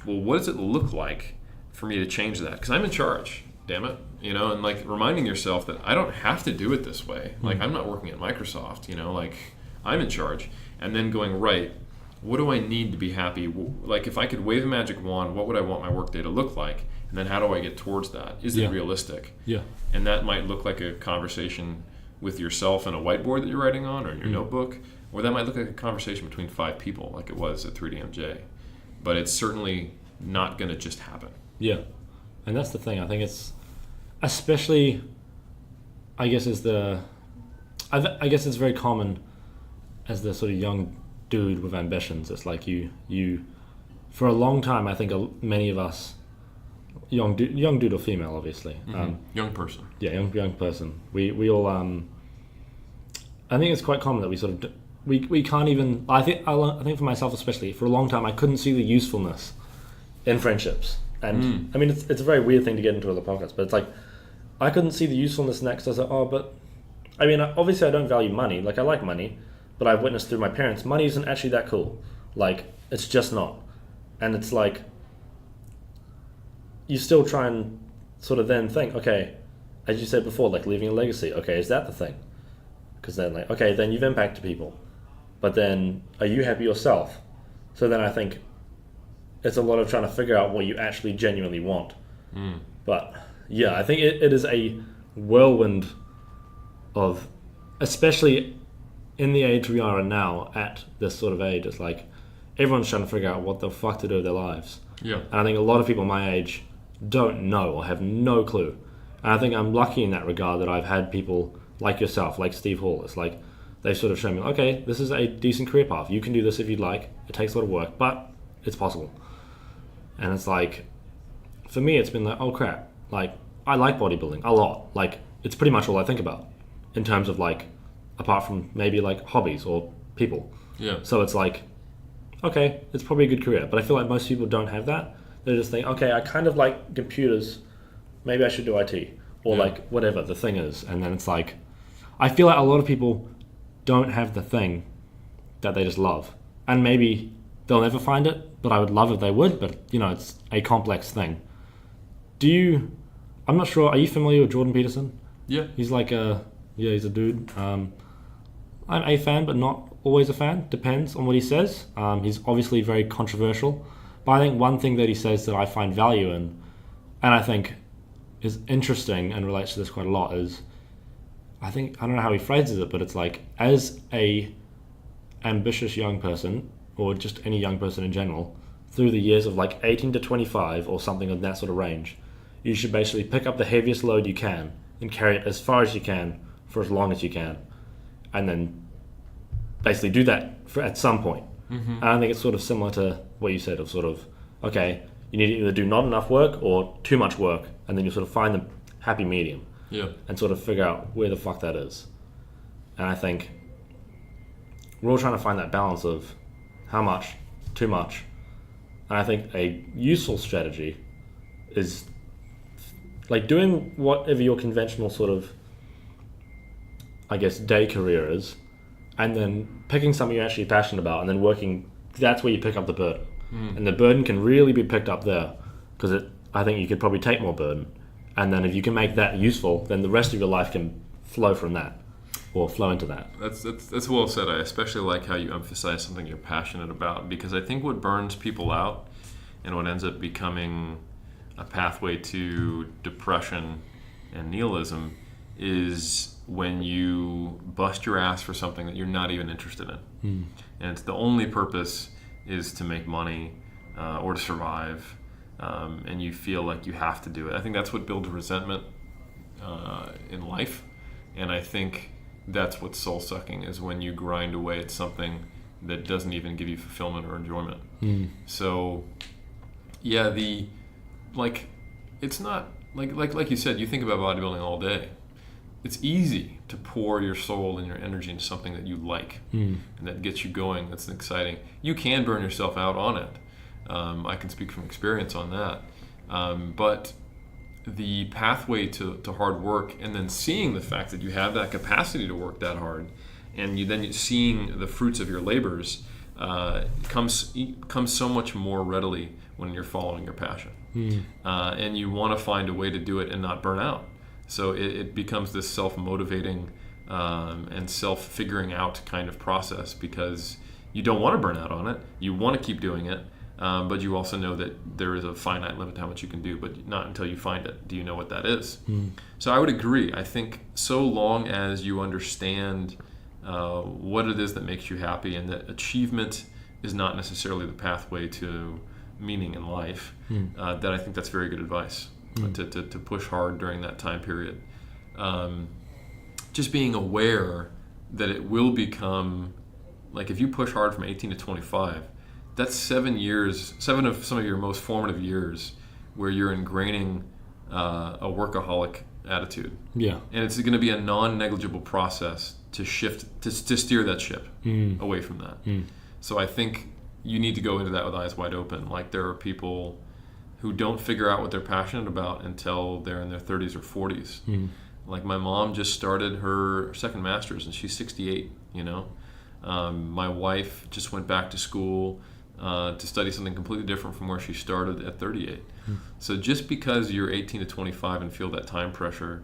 well, what does it look like for me to change that? Because I'm in charge, damn it. And like reminding yourself that I don't have to do it this way. Like I'm not working at Microsoft, like I'm in charge. And then going, right, what do I need to be happy? Like if I could wave a magic wand, what would I want my workday to look like? And then how do I get towards that? Is it realistic? Yeah. And that might look like a conversation with yourself and a whiteboard that you're writing on or in your notebook, or that might look like a conversation between 5 people like it was at 3DMJ. But it's certainly not going to just happen. Yeah. And that's the thing. I think it's especially, I guess it's very common as the sort of young dude with ambitions. It's like you for a long time, I think many of us, young dude or female, obviously. Young person. Yeah, young person. We all, I think it's quite common that we sort of, we can't even, I think for myself especially, for a long time I couldn't see the usefulness in friendships. And I mean, it's a very weird thing to get into as a podcast, but it's like, I couldn't see the usefulness next. I was like, but I mean, obviously I don't value money. Like I like money, but I've witnessed through my parents, money isn't actually that cool. Like it's just not. And it's like, you still try and sort of then think, okay, as you said before, like leaving a legacy. Okay, is that the thing? Because then like, okay, then you've impacted people, but then are you happy yourself? So then I think it's a lot of trying to figure out what you actually genuinely want. But yeah, I think it is a whirlwind of, especially in the age we are in now, at this sort of age, it's like everyone's trying to figure out what the fuck to do with their lives. Yeah. And I think a lot of people my age don't know or have no clue. And I think I'm lucky in that regard that I've had people like yourself, like Steve Hall. It's like they sort of show me, okay, this is a decent career path. You can do this if you'd like. It takes a lot of work, but it's possible. And it's like, for me, it's been like, oh crap. Like, I like bodybuilding a lot. Like, it's pretty much all I think about in terms of like, apart from maybe like hobbies or people. Yeah. So it's like, okay, it's probably a good career. But I feel like most people don't have that. They just think, okay, I kind of like computers. Maybe I should do IT or like whatever the thing is. And then it's like, I feel like a lot of people don't have the thing that they just love. And maybe they'll never find it, but I would love if they would. But, it's a complex thing. I'm not sure, are you familiar with Jordan Peterson? Yeah. He's like he's a dude. I'm a fan, but not always a fan. Depends on what he says. He's obviously very controversial, but I think one thing that he says that I find value in, and I think is interesting and relates to this quite a lot, is I don't know how he phrases it, but it's like, as a ambitious young person, or just any young person in general, through the years of like 18 to 25 or something in that sort of range, you should basically pick up the heaviest load you can and carry it as far as you can for as long as you can, and then basically do that at some point. Mm-hmm. And I think it's sort of similar to what you said of sort of, okay, you need to either do not enough work or too much work, and then you sort of find the happy medium. Yeah. And sort of figure out where the fuck that is. And I think we're all trying to find that balance of how much, too much. And I think a useful strategy is like doing whatever your conventional sort of, I guess, day career is, and then picking something you're actually passionate about, and then working, that's where you pick up the burden. And the burden can really be picked up there, because I think you could probably take more burden. And then if you can make that useful, then the rest of your life can flow from that, or flow into that. That's well said. I especially like how you emphasize something you're passionate about, because I think what burns people out and what ends up becoming a pathway to depression and nihilism is when you bust your ass for something that you're not even interested in. And it's the only purpose is to make money or to survive. And you feel like you have to do it. I think that's what builds resentment in life, and I think that's what's soul-sucking, is when you grind away at something that doesn't even give you fulfillment or enjoyment. So, yeah, it's not like you said. You think about bodybuilding all day. It's easy to pour your soul and your energy into something that you like and that gets you going. That's exciting. You can burn yourself out on it. I can speak from experience on that. But the pathway to hard work, and then seeing the fact that you have that capacity to work that hard, and you're seeing the fruits of your labors, comes so much more readily when you're following your passion. And you want to find a way to do it and not burn out. So it becomes this self-motivating and self-figuring out kind of process, because you don't want to burn out on it. You want to keep doing it. But you also know that there is a finite limit to how much you can do, but not until you find it do you know what that is. So I would agree. I think so long as you understand what it is that makes you happy, and that achievement is not necessarily the pathway to meaning in life, that I think that's very good advice, to push hard during that time period. Just being aware that it will become, like if you push hard from 18 to 25, that's 7 of some of your most formative years where you're ingraining a workaholic attitude. Yeah. And it's going to be a non-negligible process to shift, to steer that ship away from that. So I think you need to go into that with eyes wide open. Like, there are people who don't figure out what they're passionate about until they're in their 30s or 40s. Like, my mom just started her second master's and she's 68, My wife just went back to school to study something completely different from where she started at 38. So just because you're 18 to 25 and feel that time pressure,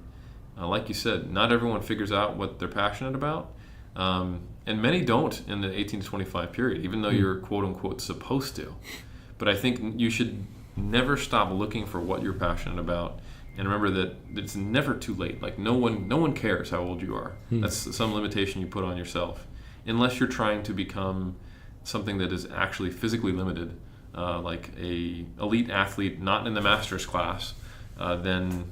like you said, not everyone figures out what they're passionate about. And many don't in the 18 to 25 period, even though you're quote unquote supposed to. But I think you should never stop looking for what you're passionate about. And remember that it's never too late. Like, no one cares how old you are. That's some limitation you put on yourself. Unless you're trying to become something that is actually physically limited, like a elite athlete not in the master's class, then,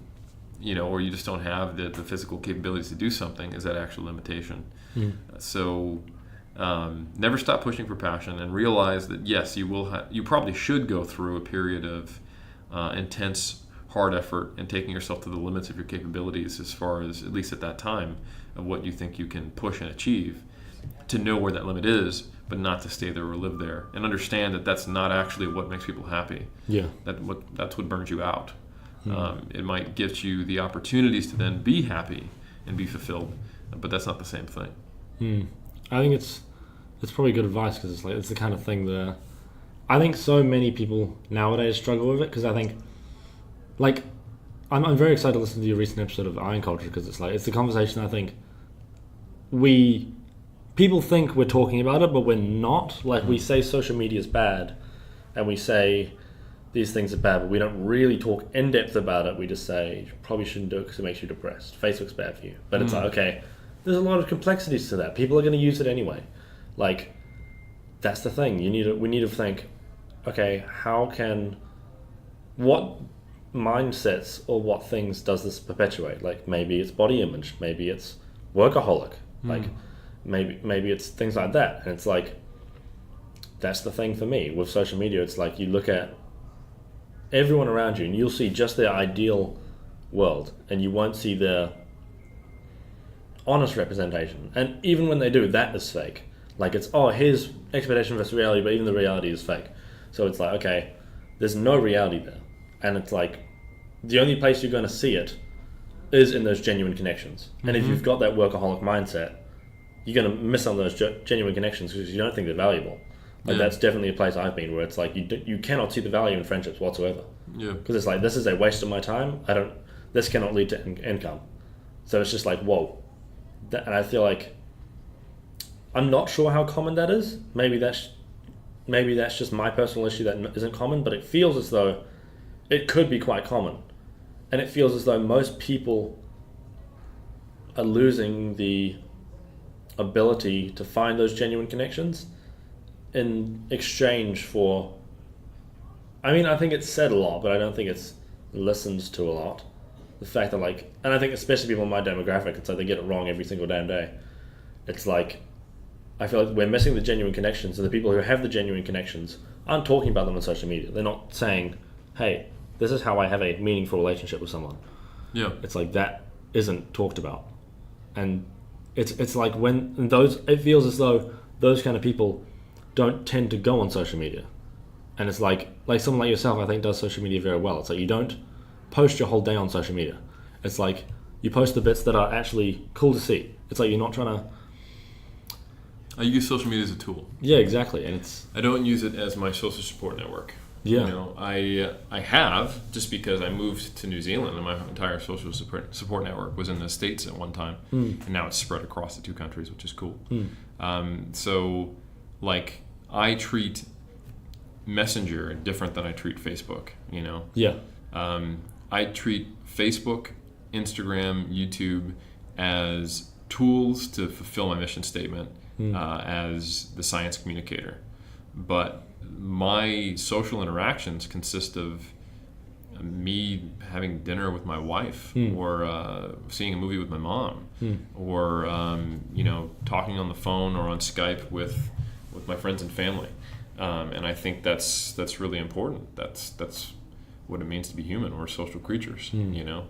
or you just don't have the physical capabilities to do something, is that actual limitation. So never stop pushing for passion, and realize that yes, you probably should go through a period of intense hard effort and taking yourself to the limits of your capabilities, as far as, at least at that time, of what you think you can push and achieve, to know where that limit is, but not to stay there or live there, and understand that that's not actually what makes people happy. That's what burns you out. It might get you the opportunities to then be happy and be fulfilled, but that's not the same thing. I think it's probably good advice, because it's the kind of thing that I think so many people nowadays struggle with it, because I think, like, I'm very excited to listen to your recent episode of Iron Culture, because it's the conversation I think people think we're talking about it, but we're not. Like, we say social media is bad, and we say these things are bad, but we don't really talk in depth about it. We just say you probably shouldn't do it because it makes you depressed. Facebook's bad for you, but it's like, okay, there's a lot of complexities to that. People are going to use it anyway. Like, that's the thing. We need to think, okay, what mindsets or what things does this perpetuate? Like, maybe it's body image, maybe it's workaholic, like maybe it's things like that. And it's like, that's the thing for me with social media. It's like, you look at everyone around you and you'll see just their ideal world, and you won't see their honest representation. And even when they do, that is fake. Like, it's, here's expectation versus reality, but even the reality is fake. So it's like, okay, there's no reality there. And it's like, the only place you're going to see it is in those genuine connections. And if you've got that workaholic mindset, you're going to miss on those genuine connections because you don't think they're valuable. Like, that's definitely a place I've been where it's like, you cannot see the value in friendships whatsoever. Yeah. Because it's like, this is a waste of my time. This cannot lead to income. So it's just like, whoa. And I feel like, I'm not sure how common that is. Maybe that's just my personal issue that isn't common, but it feels as though it could be quite common. And it feels as though most people are losing the ability to find those genuine connections in exchange for, I think it's said a lot, but I don't think it's listened to a lot. The fact that, like, and I think especially people in my demographic, it's like they get it wrong every single damn day. It's like, I feel like we're missing the genuine connections, and the people who have the genuine connections aren't talking about them on social media. They're not saying, hey, this is how I have a meaningful relationship with someone. Yeah. It's like, that isn't talked about. And it's like, it feels as though those kind of people don't tend to go on social media. And it's like someone like yourself, I think, does social media very well. It's like, you don't post your whole day on social media. It's like, you post the bits that are actually cool to see. It's like, you're not trying to... I use social media as a tool. Yeah, exactly. And I don't use it as my social support network. Yeah. You know, I have, just because I moved to New Zealand and my entire social support network was in the States at one time, and now it's spread across the two countries, which is cool. So, like, I treat Messenger different than I treat Facebook, you know? Yeah. I treat Facebook, Instagram, YouTube as tools to fulfill my mission statement as the science communicator. But my social interactions consist of me having dinner with my wife, or seeing a movie with my mom, or talking on the phone or on Skype with my friends and family. And I think that's really important. That's what it means to be human. We're social creatures. You know,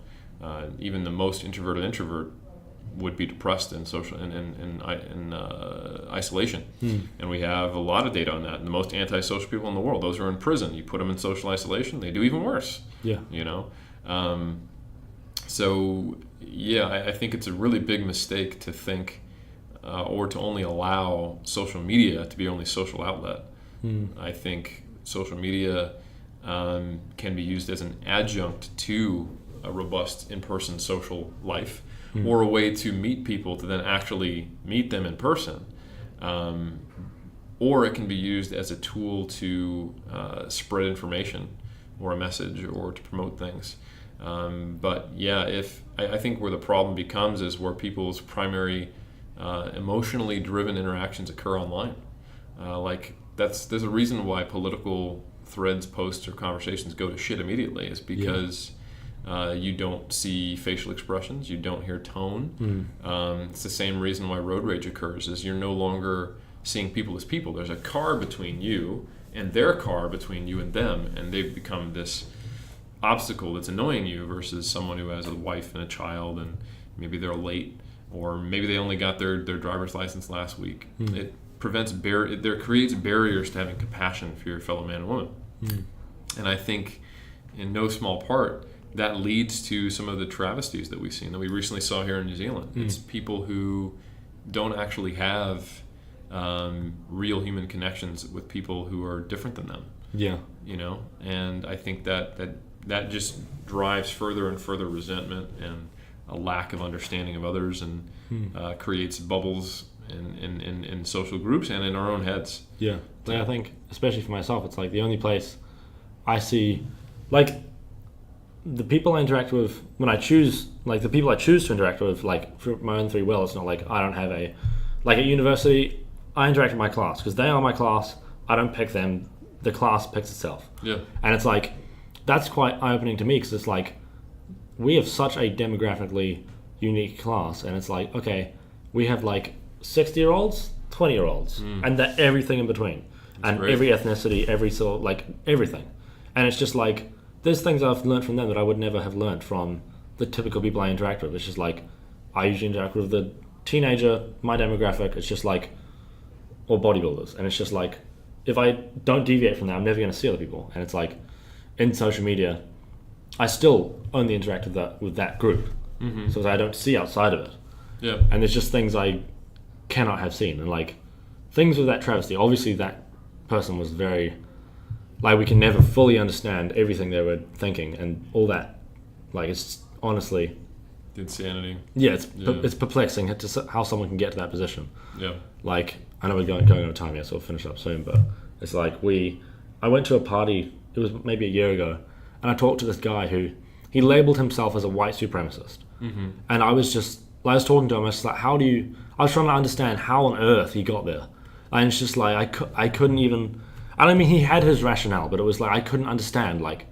even the most introverted introvert would be depressed in isolation, and we have a lot of data on that. And the most antisocial people in the world, those who are in prison, you put them in social isolation, they do even worse. Yeah, you know. So yeah, I think it's a really big mistake to think or to only allow social media to be only social outlet. I think social media can be used as an adjunct to a robust in-person social life, or a way to meet people to then actually meet them in person. Or it can be used as a tool to spread information or a message, or to promote things. But yeah, I think where the problem becomes is where people's primary emotionally driven interactions occur online. There's a reason why political threads, posts, or conversations go to shit immediately, is because you don't see facial expressions, you don't hear tone. It's the same reason why road rage occurs, is you're no longer seeing people as people. There's a car between you and their car between you and them, and they've become this obstacle that's annoying you, versus someone who has a wife and a child, and maybe they're late, or maybe they only got their driver's license last week. It creates barriers to having compassion for your fellow man and woman. And I think in no small part that leads to some of the travesties that we've seen, that we recently saw here in New Zealand. It's people who don't actually have real human connections with people who are different than them. Yeah. You know, and I think that that just drives further and further resentment and a lack of understanding of others, and creates bubbles in social groups and in our own heads. Yeah, like I think, especially for myself, it's like the only place I see, like, the people I interact with when I choose, like the people I choose to interact with, like for my own free will. It's not like I don't have a, like at university, I interact with my class because they are my class. I don't pick them. The class picks itself. Yeah. And it's like, that's quite eye-opening to me because it's like, we have such a demographically unique class, and it's like, okay, we have like 60-year-olds, 20-year-olds, and that everything in between, and crazy. every ethnicity, every sort, like everything. And it's just like, there's things I've learned from them that I would never have learned from the typical people I interact with. It's just like, I usually interact with the teenager, my demographic, it's just like, or bodybuilders. And it's just like, if I don't deviate from that, I'm never going to see other people. And it's like, in social media, I still only interact with that group. So I don't see outside of it. Yeah. And there's just things I cannot have seen. And like, things with that travesty, obviously that person was very, like, we can never fully understand everything they were thinking and all that. Like, it's honestly, Insanity. yeah, it's perplexing how someone can get to that position. Yeah. Like, I know we're going over time here, so we'll finish up soon, but it's like I went to a party, it was maybe a year ago, and I talked to this guy who, he labeled himself as a white supremacist. And I was talking to him, I was just like, I was trying to understand how on earth he got there. And it's just like, I couldn't even, I mean, he had his rationale, but it was like, I couldn't understand, like,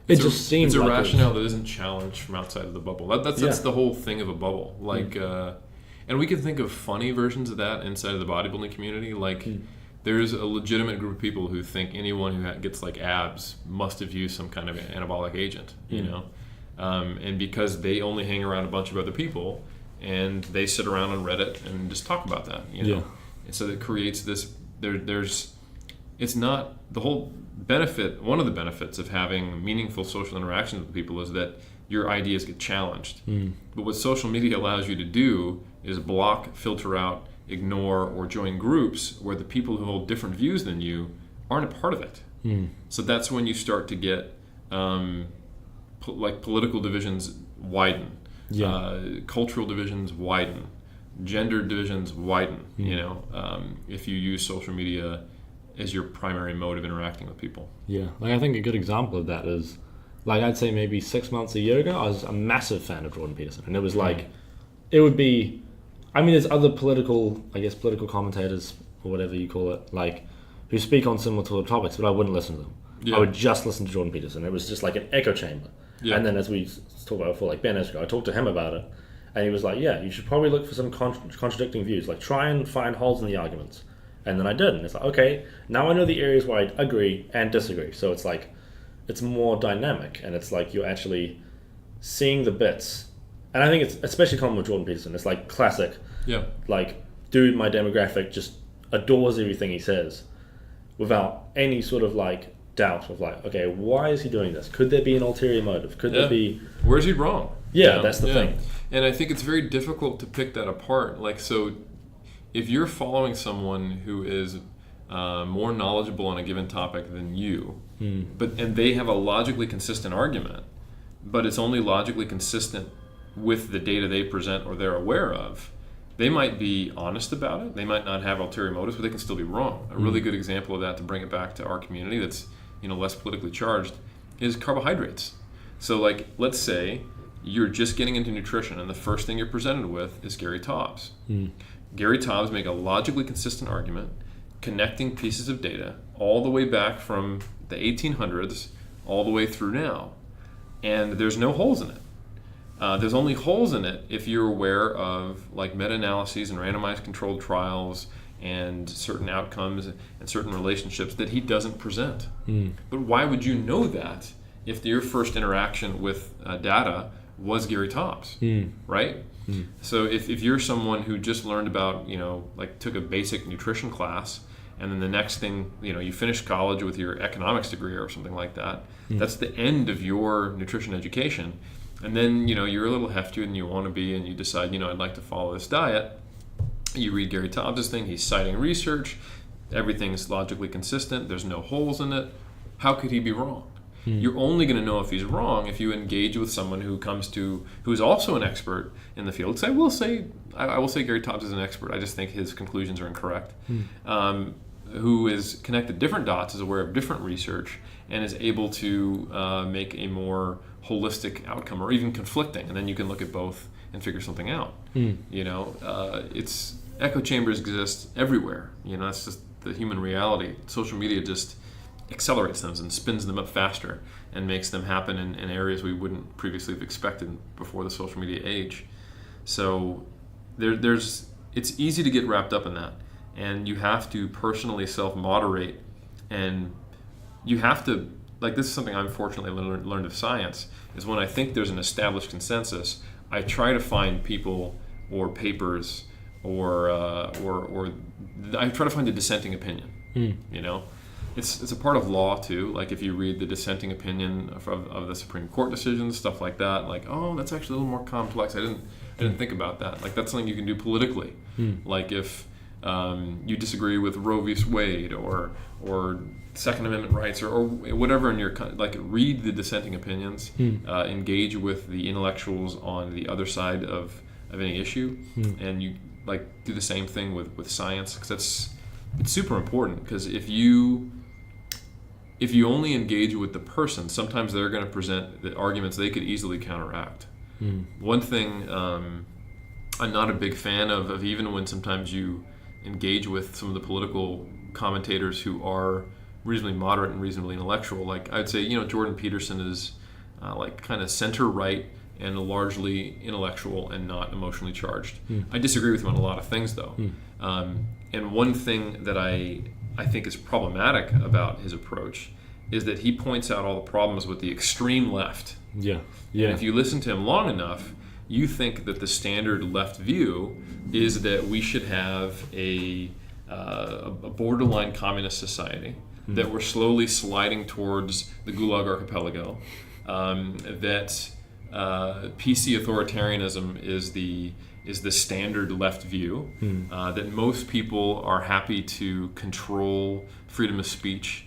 it just seems like it's a rationale that isn't challenged from outside of the bubble. That's the whole thing of a bubble. Like, and we can think of funny versions of that inside of the bodybuilding community. Like, there's a legitimate group of people who think anyone who gets like abs must have used some kind of anabolic agent, you know, and because they only hang around a bunch of other people and they sit around on Reddit and just talk about that, you know, and so it creates this. It's not the whole benefit. One of the benefits of having meaningful social interactions with people is that your ideas get challenged. But what social media allows you to do is block, filter out, ignore, or join groups where the people who hold different views than you aren't a part of it. So that's when you start to get like political divisions widen, cultural divisions widen, gender divisions widen. You know, if you use social media as your primary mode of interacting with people. Yeah, like I think a good example of that is, like, I'd say maybe 6 months, a year ago, I was a massive fan of Jordan Peterson, and it was like, it would be, I mean, there's other political commentators, or whatever you call it, like, who speak on similar topics, but I wouldn't listen to them. I would just listen to Jordan Peterson. It was just like an echo chamber. And then, as we talked about before, like Vaynerchuk, I talked to him about it, and he was like, yeah, you should probably look for some contradicting views, like try and find holes in the arguments. And then I did, and it's like, okay, now I know the areas where I agree and disagree. So it's like, it's more dynamic, and it's like you're actually seeing the bits. And I think it's especially common with Jordan Peterson. It's like classic, like, dude, my demographic just adores everything he says without any sort of like doubt of like, okay, why is he doing this? Could there be an ulterior motive? Could there be... Where's he wrong? That's the thing. And I think it's very difficult to pick that apart. Like, so if you're following someone who is more knowledgeable on a given topic than you, and they have a logically consistent argument, but it's only logically consistent with the data they present or they're aware of, they might be honest about it. They might not have ulterior motives, but they can still be wrong. A really good example of that, to bring it back to our community that's, you know, less politically charged, is carbohydrates. So, like, let's say you're just getting into nutrition and the first thing you're presented with is Gary Taubes. Gary Taubes make a logically consistent argument, connecting pieces of data all the way back from the 1800s all the way through now. And there's no holes in it. There's only holes in it if you're aware of like meta-analyses and randomized controlled trials and certain outcomes and certain relationships that he doesn't present. But why would you know that if your first interaction with data was Gary Taubes, right? So if you're someone who just learned about, you know, like took a basic nutrition class, and then the next thing, you know, you finish college with your economics degree or something like that, that's the end of your nutrition education. And then, you know, you're a little heftier than you want to be, and you decide, you know, I'd like to follow this diet. You read Gary Taubes' thing, he's citing research, everything's logically consistent, there's no holes in it. How could he be wrong? You're only going to know if he's wrong if you engage with someone who's also an expert in the field. I will say Gary Taubes is an expert. I just think his conclusions are incorrect. Who is connected different dots, is aware of different research, and is able to make a more holistic outcome, or even conflicting, and then you can look at both and figure something out. It's echo chambers exist everywhere. That's just the human reality. Social media just accelerates them and spins them up faster and makes them happen in areas we wouldn't previously have expected before the social media age. So it's easy to get wrapped up in that, and you have to personally self-moderate, and you have to, this is something I've fortunately learned of science, is when I think there's an established consensus, I try to find people or papers or I try to find a dissenting opinion. It's a part of law too. Like if you read the dissenting opinion of the Supreme Court decisions, stuff like that, that's actually a little more complex. I didn't think about that. That's something you can do politically. Like if you disagree with Roe v. Wade or Second Amendment rights or whatever in your read the dissenting opinions, engage with the intellectuals on the other side of any issue, and you do the same thing with science, because it's super important. Because if you only engage with the person, sometimes they're going to present the arguments they could easily counteract. One thing I'm not a big fan of even when sometimes you engage with some of the political commentators who are reasonably moderate and reasonably intellectual. I'd say, Jordan Peterson is kind of center-right and largely intellectual and not emotionally charged. I disagree with him on a lot of things, though. And one thing that I think is problematic about his approach is that he points out all the problems with the extreme left. And if you listen to him long enough, you think that the standard left view is that we should have a borderline communist society, that we're slowly sliding towards the Gulag Archipelago, that PC authoritarianism is the standard left view, that most people are happy to control freedom of speech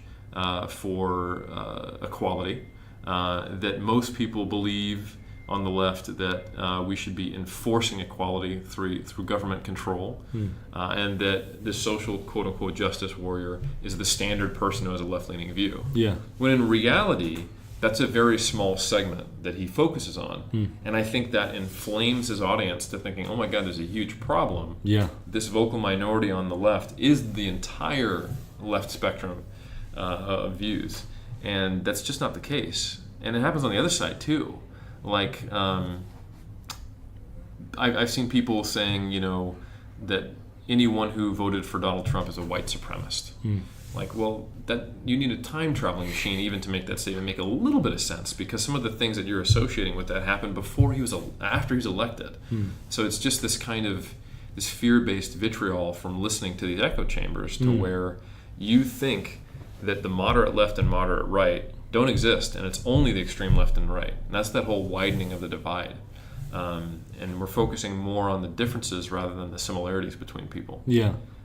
for equality, that most people believe on the left that we should be enforcing equality through government control, and that the social quote-unquote justice warrior is the standard person who has a left-leaning view. When in reality, that's a very small segment that he focuses on. And I think that inflames his audience to thinking, oh my God, there's a huge problem. This vocal minority on the left is the entire left spectrum of views. And that's just not the case. And it happens on the other side too. I've seen people saying, that anyone who voted for Donald Trump is a white supremacist. Well, that you need a time traveling machine even to make that statement make a little bit of sense, because some of the things that you're associating with that happened after he was elected. So it's just this kind of this fear-based vitriol from listening to these echo chambers to where you think that the moderate left and moderate right don't exist, and it's only the extreme left and right. And that's that whole widening of the divide. And we're focusing more on the differences rather than the similarities between people.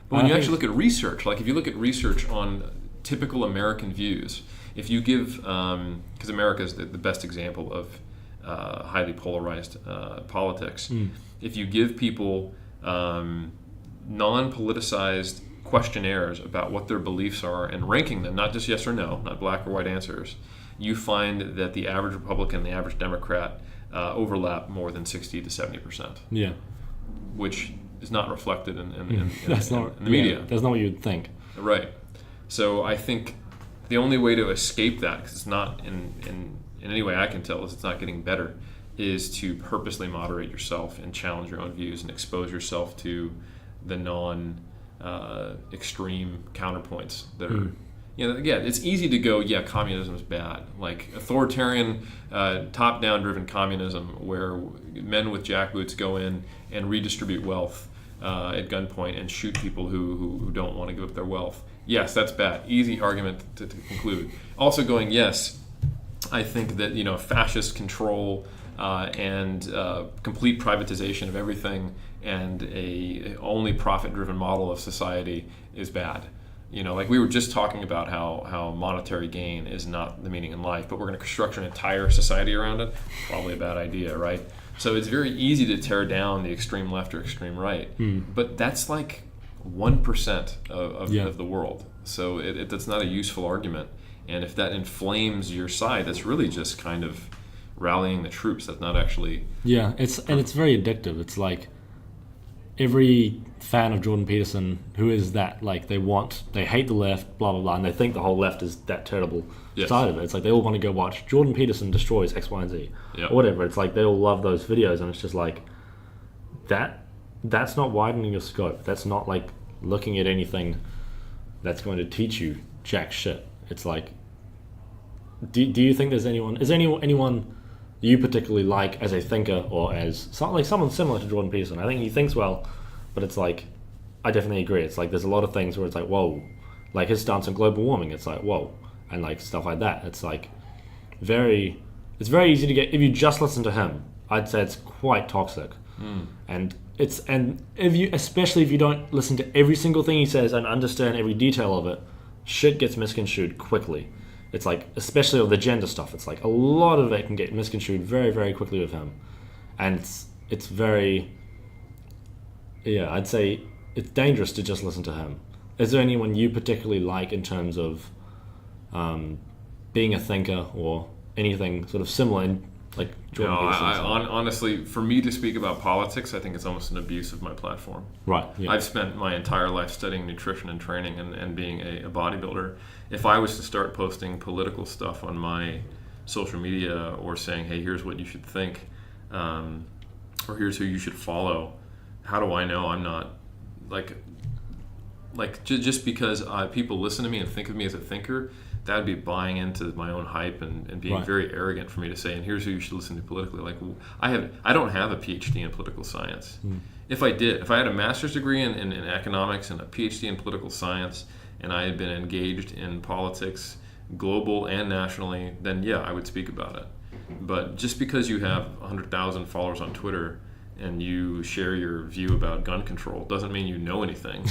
But when you actually look at research, if you look at research on typical American views, if you give, because America is the best example of highly polarized politics, if you give people non-politicized questionnaires about what their beliefs are and ranking them, not just yes or no, not black or white answers, you find that the average Republican and the average Democrat overlap more than 60 to 70%. Which is not reflected in the media. That's not what you'd think. Right. So I think the only way to escape that, because it's not in any way I can tell, is it's not getting better, is to purposely moderate yourself and challenge your own views and expose yourself to the extreme counterpoints that are, again, it's easy to go, communism is bad. Authoritarian, top-down driven communism where men with jackboots go in and redistribute wealth at gunpoint and shoot people who don't want to give up their wealth. Yes, that's bad. Easy argument to conclude. Also going, yes, I think that, fascist control and complete privatization of everything and a only profit-driven model of society is bad. Like we were just talking about how monetary gain is not the meaning in life, but we're going to construct an entire society around it. Probably a bad idea, right? So it's very easy to tear down the extreme left or extreme right, but that's like 1% of the world. So that's not a useful argument. And if that inflames your side, that's really just kind of rallying the troops. That's not actually... Yeah, it's very addictive. It's like every fan of Jordan Peterson, who is that? Like they hate the left, blah, blah, blah, and they think the whole left is that terrible side of it. It's like they all want to go watch Jordan Peterson destroys X, Y, and Z, or whatever. It's like they all love those videos, and it's just like that's not widening your scope. That's not like looking at anything that's going to teach you jack shit. It's like, do you think there's anyone you particularly like as a thinker or as someone similar to Jordan Peterson? I think he thinks well, but it's like, I definitely agree. It's like there's a lot of things where it's like, whoa, like his stance on global warming, it's like, whoa, and like stuff like that. It's like it's very easy to get, if you just listen to him, I'd say it's quite toxic. And especially if you don't listen to every single thing he says and understand every detail of it, shit gets misconstrued quickly. It's like, especially with the gender stuff, it's like a lot of it can get misconstrued very, very quickly with him. And it's very, I'd say it's dangerous to just listen to him. Is there anyone you particularly like in terms of being a thinker or anything sort of similar in, like Jordan Peterson? Honestly, for me to speak about politics, I think it's almost an abuse of my platform. Right. Yeah. I've spent my entire life studying nutrition and training and being a bodybuilder. If I was to start posting political stuff on my social media or saying, hey, here's what you should think, or here's who you should follow, how do I know I'm not just because people listen to me and think of me as a thinker, that would be buying into my own hype and being very arrogant for me to say, and here's who you should listen to politically. Like, I don't have a PhD in political science. If I had a master's degree in economics and a PhD in political science, and I had been engaged in politics, global and nationally, then I would speak about it. But just because you have 100,000 followers on Twitter and you share your view about gun control doesn't mean you know anything.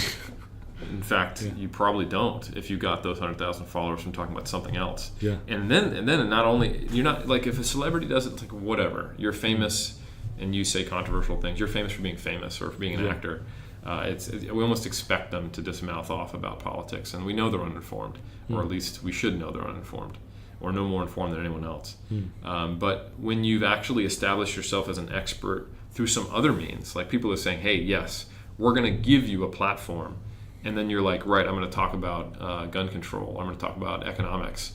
In fact, you probably don't if you got those 100,000 followers from talking about something else. Yeah. And then not only, you're not, like, if a celebrity does it, it's like, whatever. You're famous and you say controversial things. You're famous for being famous or for being an actor. We almost expect them to just mouth off about politics, and we know they're uninformed, or at least we should know they're uninformed, or no more informed than anyone else. But when you've actually established yourself as an expert through some other means, like people are saying, hey, yes, we're going to give you a platform, and then you're like, right, I'm going to talk about gun control, I'm going to talk about economics.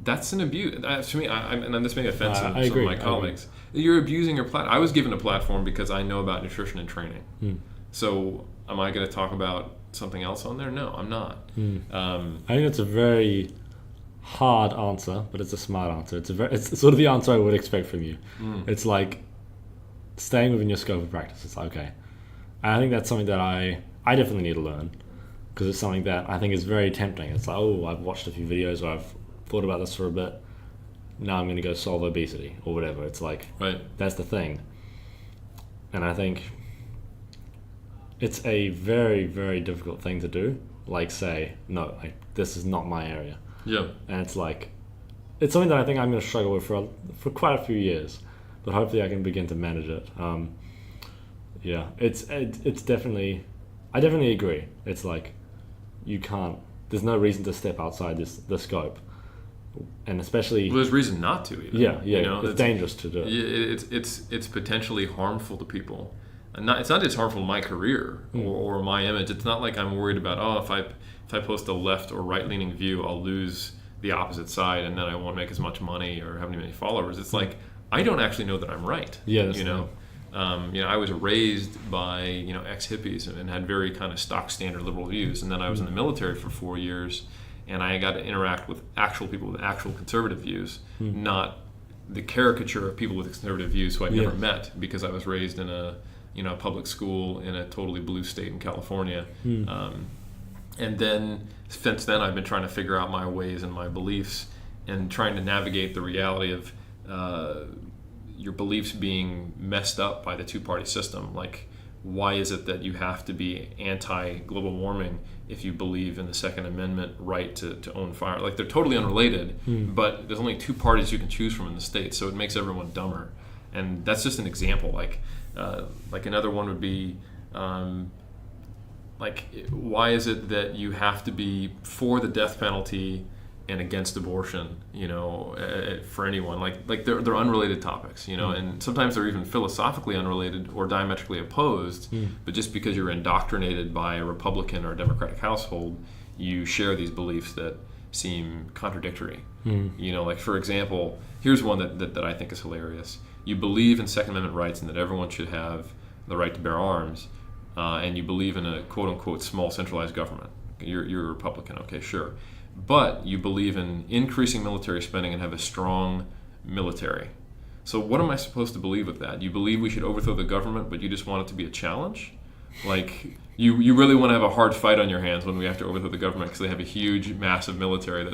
That's an abuse. To me, and this may offend some of my colleagues. You're abusing your platform. I was given a platform because I know about nutrition and training. So am I going to talk about something else on there? No, I'm not. I think it's a very hard answer, but it's a smart answer. It's sort of the answer I would expect from you. It's like staying within your scope of practice. It's like, okay. And I think that's something that I definitely need to learn, because it's something that I think is very tempting. It's like, oh, I've watched a few videos, or I've thought about this for a bit. Now I'm going to go solve obesity or whatever. It's like, that's the thing. And I think it's a very, very difficult thing to do. Like, say, no, this is not my area. Yeah. And it's like, it's something that I think I'm going to struggle with for quite a few years, but hopefully I can begin to manage it. It's definitely, I definitely agree. It's like, there's no reason to step outside the scope. And especially, there's reason not to even. It's dangerous to do. It's potentially harmful to people. It's not just harmful to my career or my image. It's not like I'm worried about, if I post a left or right leaning view, I'll lose the opposite side and then I won't make as much money or have many followers. It's like, I don't actually know that I'm right. I was raised by ex hippies and had very kind of stock standard liberal views, and then I was in the military for 4 years. And I got to interact with actual people with actual conservative views, not the caricature of people with conservative views who I never met, because I was raised in a public school in a totally blue state in California. And then since then I've been trying to figure out my ways and my beliefs and trying to navigate the reality of your beliefs being messed up by the two-party system. Like, why is it that you have to be anti-global warming if you believe in the Second Amendment right to own fire? Like, they're totally unrelated, but there's only two parties you can choose from in the States, so it makes everyone dumber. And that's just an example. Like another one would be, why is it that you have to be for the death penalty and against abortion, for anyone? Like they're unrelated topics, and sometimes they're even philosophically unrelated or diametrically opposed, but just because you're indoctrinated by a Republican or a Democratic household, you share these beliefs that seem contradictory. Like, for example, here's one that I think is hilarious. You believe in Second Amendment rights and that everyone should have the right to bear arms, and you believe in a quote-unquote small centralized government. You're a Republican, okay, sure. But you believe in increasing military spending and have a strong military. So what am I supposed to believe with that? You believe we should overthrow the government, but you just want it to be a challenge? Like, you really want to have a hard fight on your hands when we have to overthrow the government because they have a huge, massive military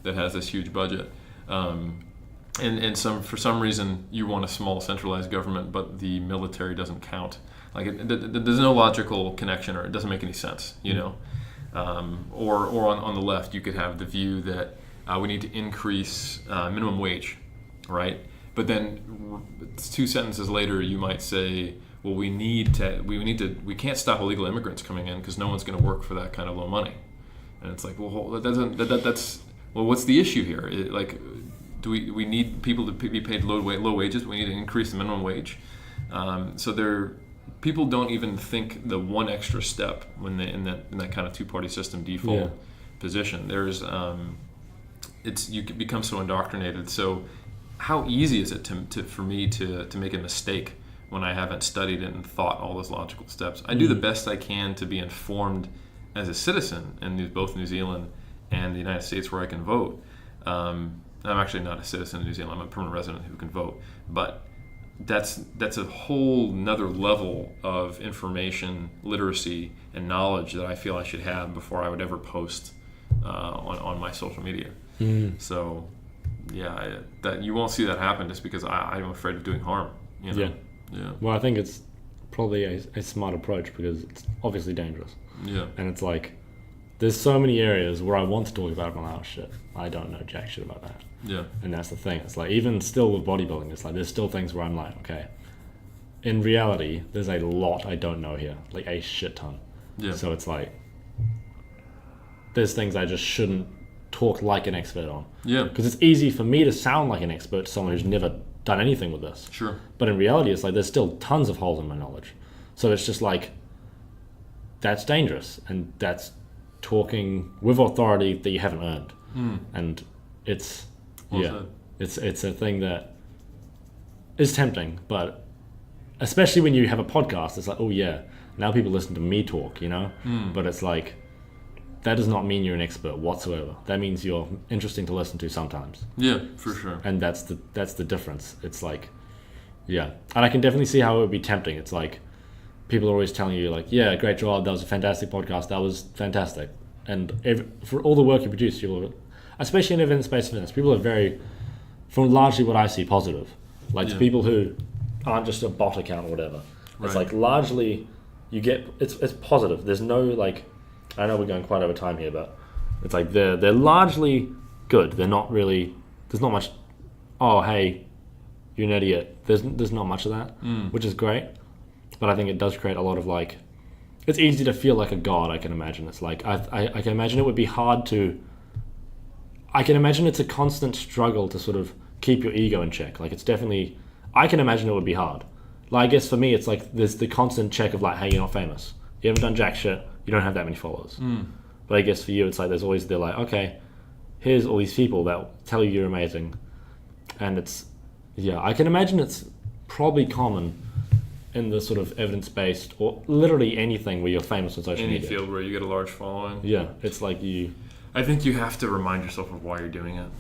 that has this huge budget. And for some reason, you want a small centralized government, but the military doesn't count. Like, there's no logical connection, or it doesn't make any sense, Or on the left, you could have the view that we need to increase minimum wage, right? But then 2 sentences later, you might say, well, we can't stop illegal immigrants coming in because no one's going to work for that kind of low money. And it's like, well, what's the issue here? Do we need people to be paid low wages? We need to increase the minimum wage. People don't even think the one extra step when they in that kind of two-party system default position. There's you become so indoctrinated. So how easy is it for me to make a mistake when I haven't studied it and thought all those logical steps? I do the best I can to be informed as a citizen in both New Zealand and the United States, where I can vote. I'm actually not a citizen in New Zealand. I'm a permanent resident who can vote, but that's a whole nother level of information literacy and knowledge that I feel I should have before I would ever post on my social media. So that you won't see that happen just because I'm afraid of doing harm. Yeah. Well, I think it's probably a smart approach because it's obviously dangerous. Yeah. And it's like, there's so many areas where I want to talk about it, but I'm like, oh shit, I don't know jack shit about that. Yeah. And that's the thing. It's like, even still with bodybuilding, it's like there's still things where I'm like, okay, in reality, there's a lot I don't know here, like a shit ton. Yeah. So it's like, there's things I just shouldn't talk like an expert on. Yeah. Because it's easy for me to sound like an expert to someone who's never done anything with this. Sure. But in reality, it's like there's still tons of holes in my knowledge. So it's just like, that's dangerous, and that's talking with authority that you haven't earned. And it's it's a thing that is tempting, but especially when you have a podcast, it's like, oh yeah, now people listen to me talk, but it's like, that does not mean you're an expert whatsoever. That means you're interesting to listen to sometimes. Yeah, for sure. And that's the difference. It's like, and I can definitely see how it would be tempting. It's like, people are always telling you, like, yeah, great job, that was a fantastic podcast, that was fantastic. And for all the work you produce, especially in evidence-based fitness, people are very, from largely what I see, positive. Like, to people who aren't just a bot account or whatever. Right. It's like, largely, you get, it's positive. There's no, like, I know we're going quite over time here, but it's like, they're largely good. They're not really, there's not much, oh, hey, you're an idiot. There's not much of that, which is great. But I think it does create a lot of, like, it's easy to feel like a god, I can imagine. It's like, I can imagine it would be hard to, I can imagine it's a constant struggle to sort of keep your ego in check. Like, it's definitely, I can imagine it would be hard. Like, I guess for me, it's like, there's the constant check of like, hey, you're not famous. You haven't done jack shit. You don't have that many followers. But I guess for you, it's like, they're like, okay, here's all these people that tell you you're amazing. And it's, I can imagine it's probably common in the sort of evidence-based, or literally anything where you're famous on social media. Any field where you get a large following. Yeah, it's like I think you have to remind yourself of why you're doing it,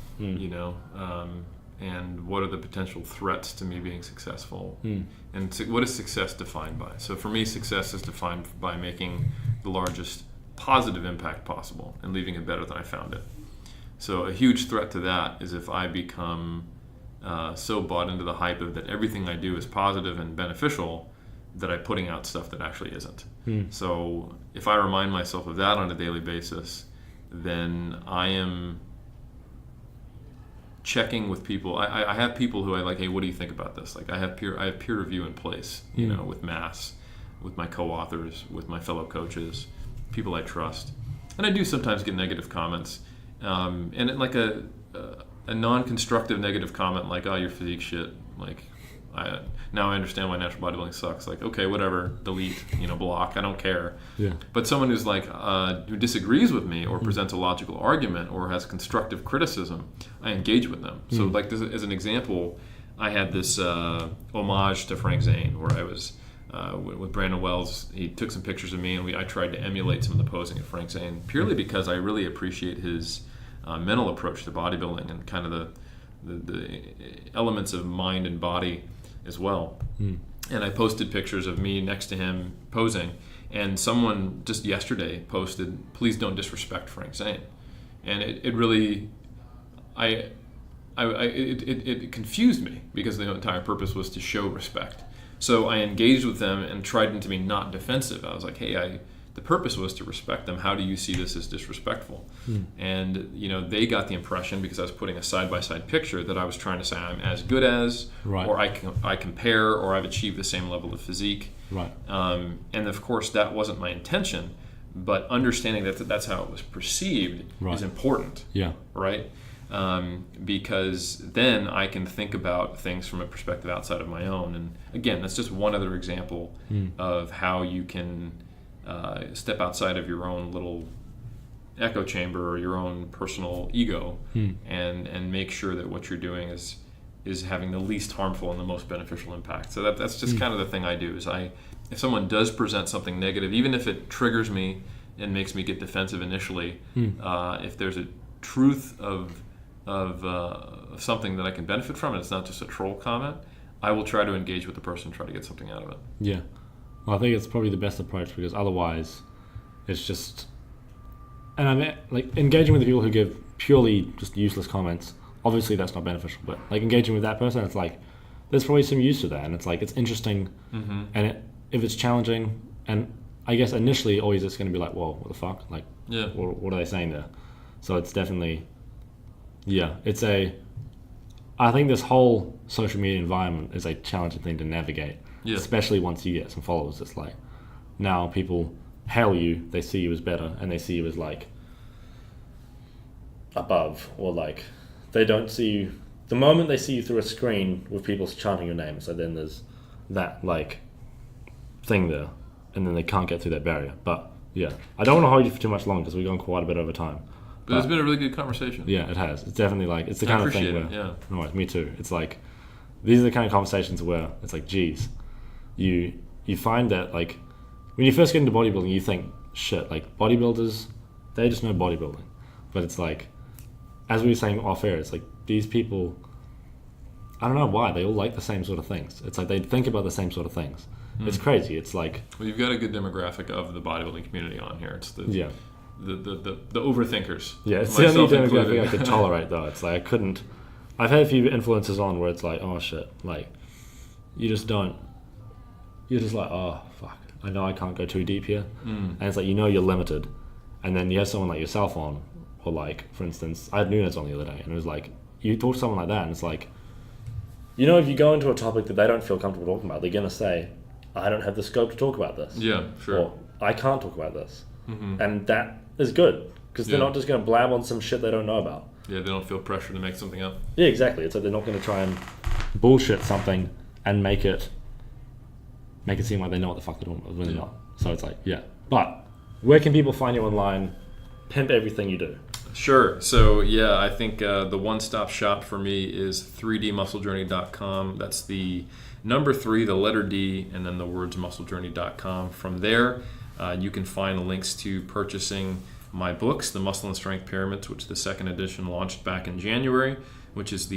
and what are the potential threats to me being successful, and what is success defined by? So for me, success is defined by making the largest positive impact possible and leaving it better than I found it. So a huge threat to that is if I become so bought into the hype of that everything I do is positive and beneficial that I'm putting out stuff that actually isn't. So if I remind myself of that on a daily basis, then I am checking with people. I have people who I like, hey, what do you think about this? Like I have peer review in place, you know, with Mass, with my co-authors, with my fellow coaches, people I trust. And I do sometimes get negative comments. And like a non-constructive negative comment like, oh, your physique shit. Like, now I understand why natural bodybuilding sucks. Like, okay, whatever, delete, block. I don't care. Yeah. But someone who's like who disagrees with me or presents a logical argument or has constructive criticism, I engage with them. So, like this, as an example, I had this homage to Frank Zane where I was with Brandon Wells. He took some pictures of me, and I tried to emulate some of the posing of Frank Zane purely because I really appreciate his mental approach to bodybuilding and kind of the elements of mind and body as well. And I posted pictures of me next to him posing, and someone just yesterday posted, please don't disrespect Frank Zane. And it really it confused me because the entire purpose was to show respect. So I engaged with them and tried to be not defensive. I was like, hey, the purpose was to respect them. How do you see this as disrespectful? And they got the impression, because I was putting a side-by-side picture, that I was trying to say I'm as good as, or I compare, or I've achieved the same level of physique. Right. And of course that wasn't my intention, but understanding that that's how it was perceived is important. Yeah. Right. Because then I can think about things from a perspective outside of my own. And again, that's just one other example of how you can step outside of your own little echo chamber or your own personal ego and make sure that what you're doing is having the least harmful and the most beneficial impact. So that's just kind of the thing I do is if someone does present something negative, even if it triggers me and makes me get defensive initially, if there's a truth of something that I can benefit from, and it's not just a troll comment, I will try to engage with the person and try to get something out of it. Yeah. Well, I think it's probably the best approach, because otherwise it's just... And I mean, like, engaging with the people who give purely just useless comments, obviously that's not beneficial, but like engaging with that person, it's like there's probably some use to that, and it's like it's interesting, and if it's challenging, and I guess initially always it's going to be like, whoa, what the fuck? Like, what are they saying there? So it's definitely... Yeah, I think this whole social media environment is a challenging thing to navigate, especially once you get some followers. It's like, now people hail you, they see you as better, and they see you as like above, or like they don't see you, the moment they see you through a screen with people chanting your name, so then there's that like thing there, and then they can't get through that barrier. But yeah, I don't want to hold you for too much longer because we've gone quite a bit over time. But it's been a really good conversation. Yeah, it has. It's definitely like, it's the kind of thing where... Yeah. No, me too. It's like, these are the kind of conversations where it's like, geez, you find that like, when you first get into bodybuilding, you think, shit, like bodybuilders, they just know bodybuilding. But it's like, as we were saying off air, it's like, these people, I don't know why, they all like the same sort of things. It's like, they think about the same sort of things. It's crazy. It's like... Well, you've got a good demographic of the bodybuilding community on here. It's the... Yeah. The overthinkers. Yeah, it's the only demographic I could tolerate though. It's like I've had a few influences on where it's like, oh shit, like you're just like, oh fuck, I know I can't go too deep here. And it's like, you're limited, and then you have someone like yourself on, or like, for instance, I had Nunes on the other day, and it was like, you talk to someone like that and it's like, if you go into a topic that they don't feel comfortable talking about, they're gonna say, I don't have the scope to talk about this. Yeah, sure. Or I can't talk about this. And that is good, because they're not just going to blab on some shit they don't know about. Yeah, they don't feel pressure to make something up. Yeah, exactly. It's like they're not going to try and bullshit something and make it seem like they know what the fuck they're doing, but really not. So it's like, yeah. But where can people find you online? Pimp everything you do. Sure. So yeah, I think the one-stop shop for me is 3dmusclejourney.com. That's the number 3, the letter D, and then the words musclejourney.com. From there, you can find links to purchasing my books, The Muscle and Strength Pyramids, which the second edition launched back in January, which is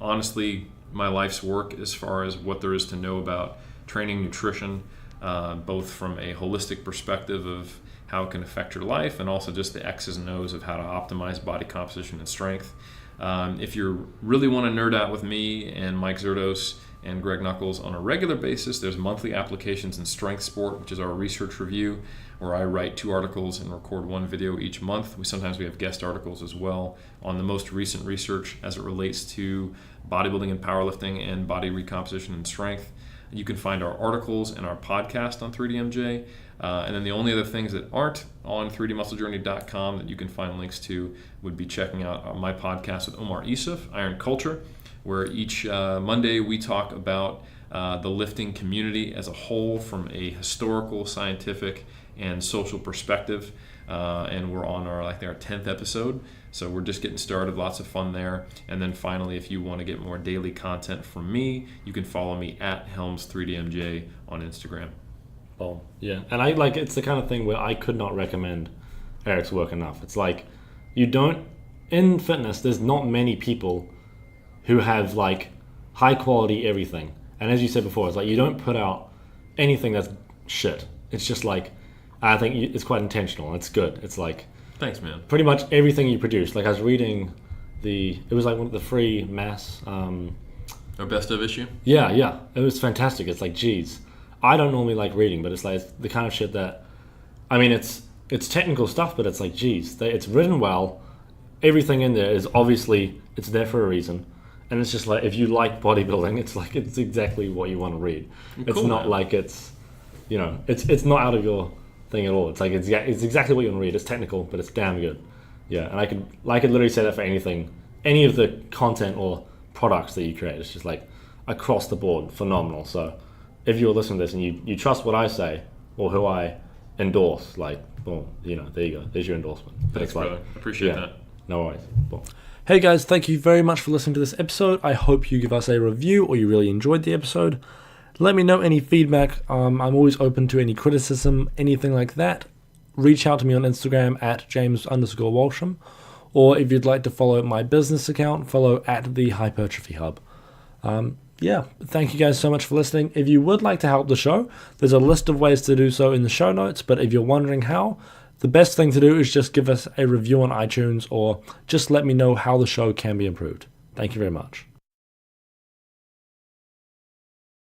honestly my life's work as far as what there is to know about training, nutrition, both from a holistic perspective of how it can affect your life, and also just the X's and O's of how to optimize body composition and strength. If you really want to nerd out with me and Mike Zerdos and Greg Knuckles on a regular basis. There's monthly Applications in Strength Sport, which is our research review, where I write 2 articles and record 1 video each month. Sometimes we have guest articles as well on the most recent research as it relates to bodybuilding and powerlifting and body recomposition and strength. You can find our articles and our podcast on 3DMJ. And then the only other things that aren't on 3dmusclejourney.com that you can find links to would be checking out my podcast with Omar Isuf, Iron Culture, where each Monday we talk about the lifting community as a whole from a historical, scientific, and social perspective. And we're on our 10th episode. So we're just getting started, lots of fun there. And then finally, if you want to get more daily content from me, you can follow me at Helms3DMJ on Instagram. Oh, yeah. And it's the kind of thing where I could not recommend Eric's work enough. It's like, in fitness, there's not many people who have high quality everything. And as you said before, it's like you don't put out anything that's shit. It's just I think it's quite intentional. It's good. It's Thanks, man. Pretty much everything you produce. I was reading it was one of the free mass. Our best of issue? Yeah. It was fantastic. It's geez. I don't normally like reading, but it's the kind of shit that, it's technical stuff, but it's geez, it's written well. Everything in there is obviously, it's there for a reason. And it's just if you like bodybuilding, it's exactly what you want to read. Cool, it's not man. it's not out of your thing at all. It's it's exactly what you want to read. It's technical, but it's damn good. Yeah, and I could literally say that for anything, any of the content or products that you create. It's just across the board, phenomenal. So if you're listening to this and you trust what I say or who I endorse, boom, there you go. There's your endorsement. But Thanks, brother. Appreciate that. No worries. Boom. Hey guys, thank you very much for listening to this episode. I hope you give us a review or you really enjoyed the episode. Let me know any feedback. I'm always open to any criticism, anything like that. Reach out to me on Instagram at James_Walsham. Or if you'd like to follow my business account, follow at the Hypertrophy Hub. Thank you guys so much for listening. If you would like to help the show, there's a list of ways to do so in the show notes. But if you're wondering how, the best thing to do is just give us a review on iTunes or just let me know how the show can be improved. Thank you very much.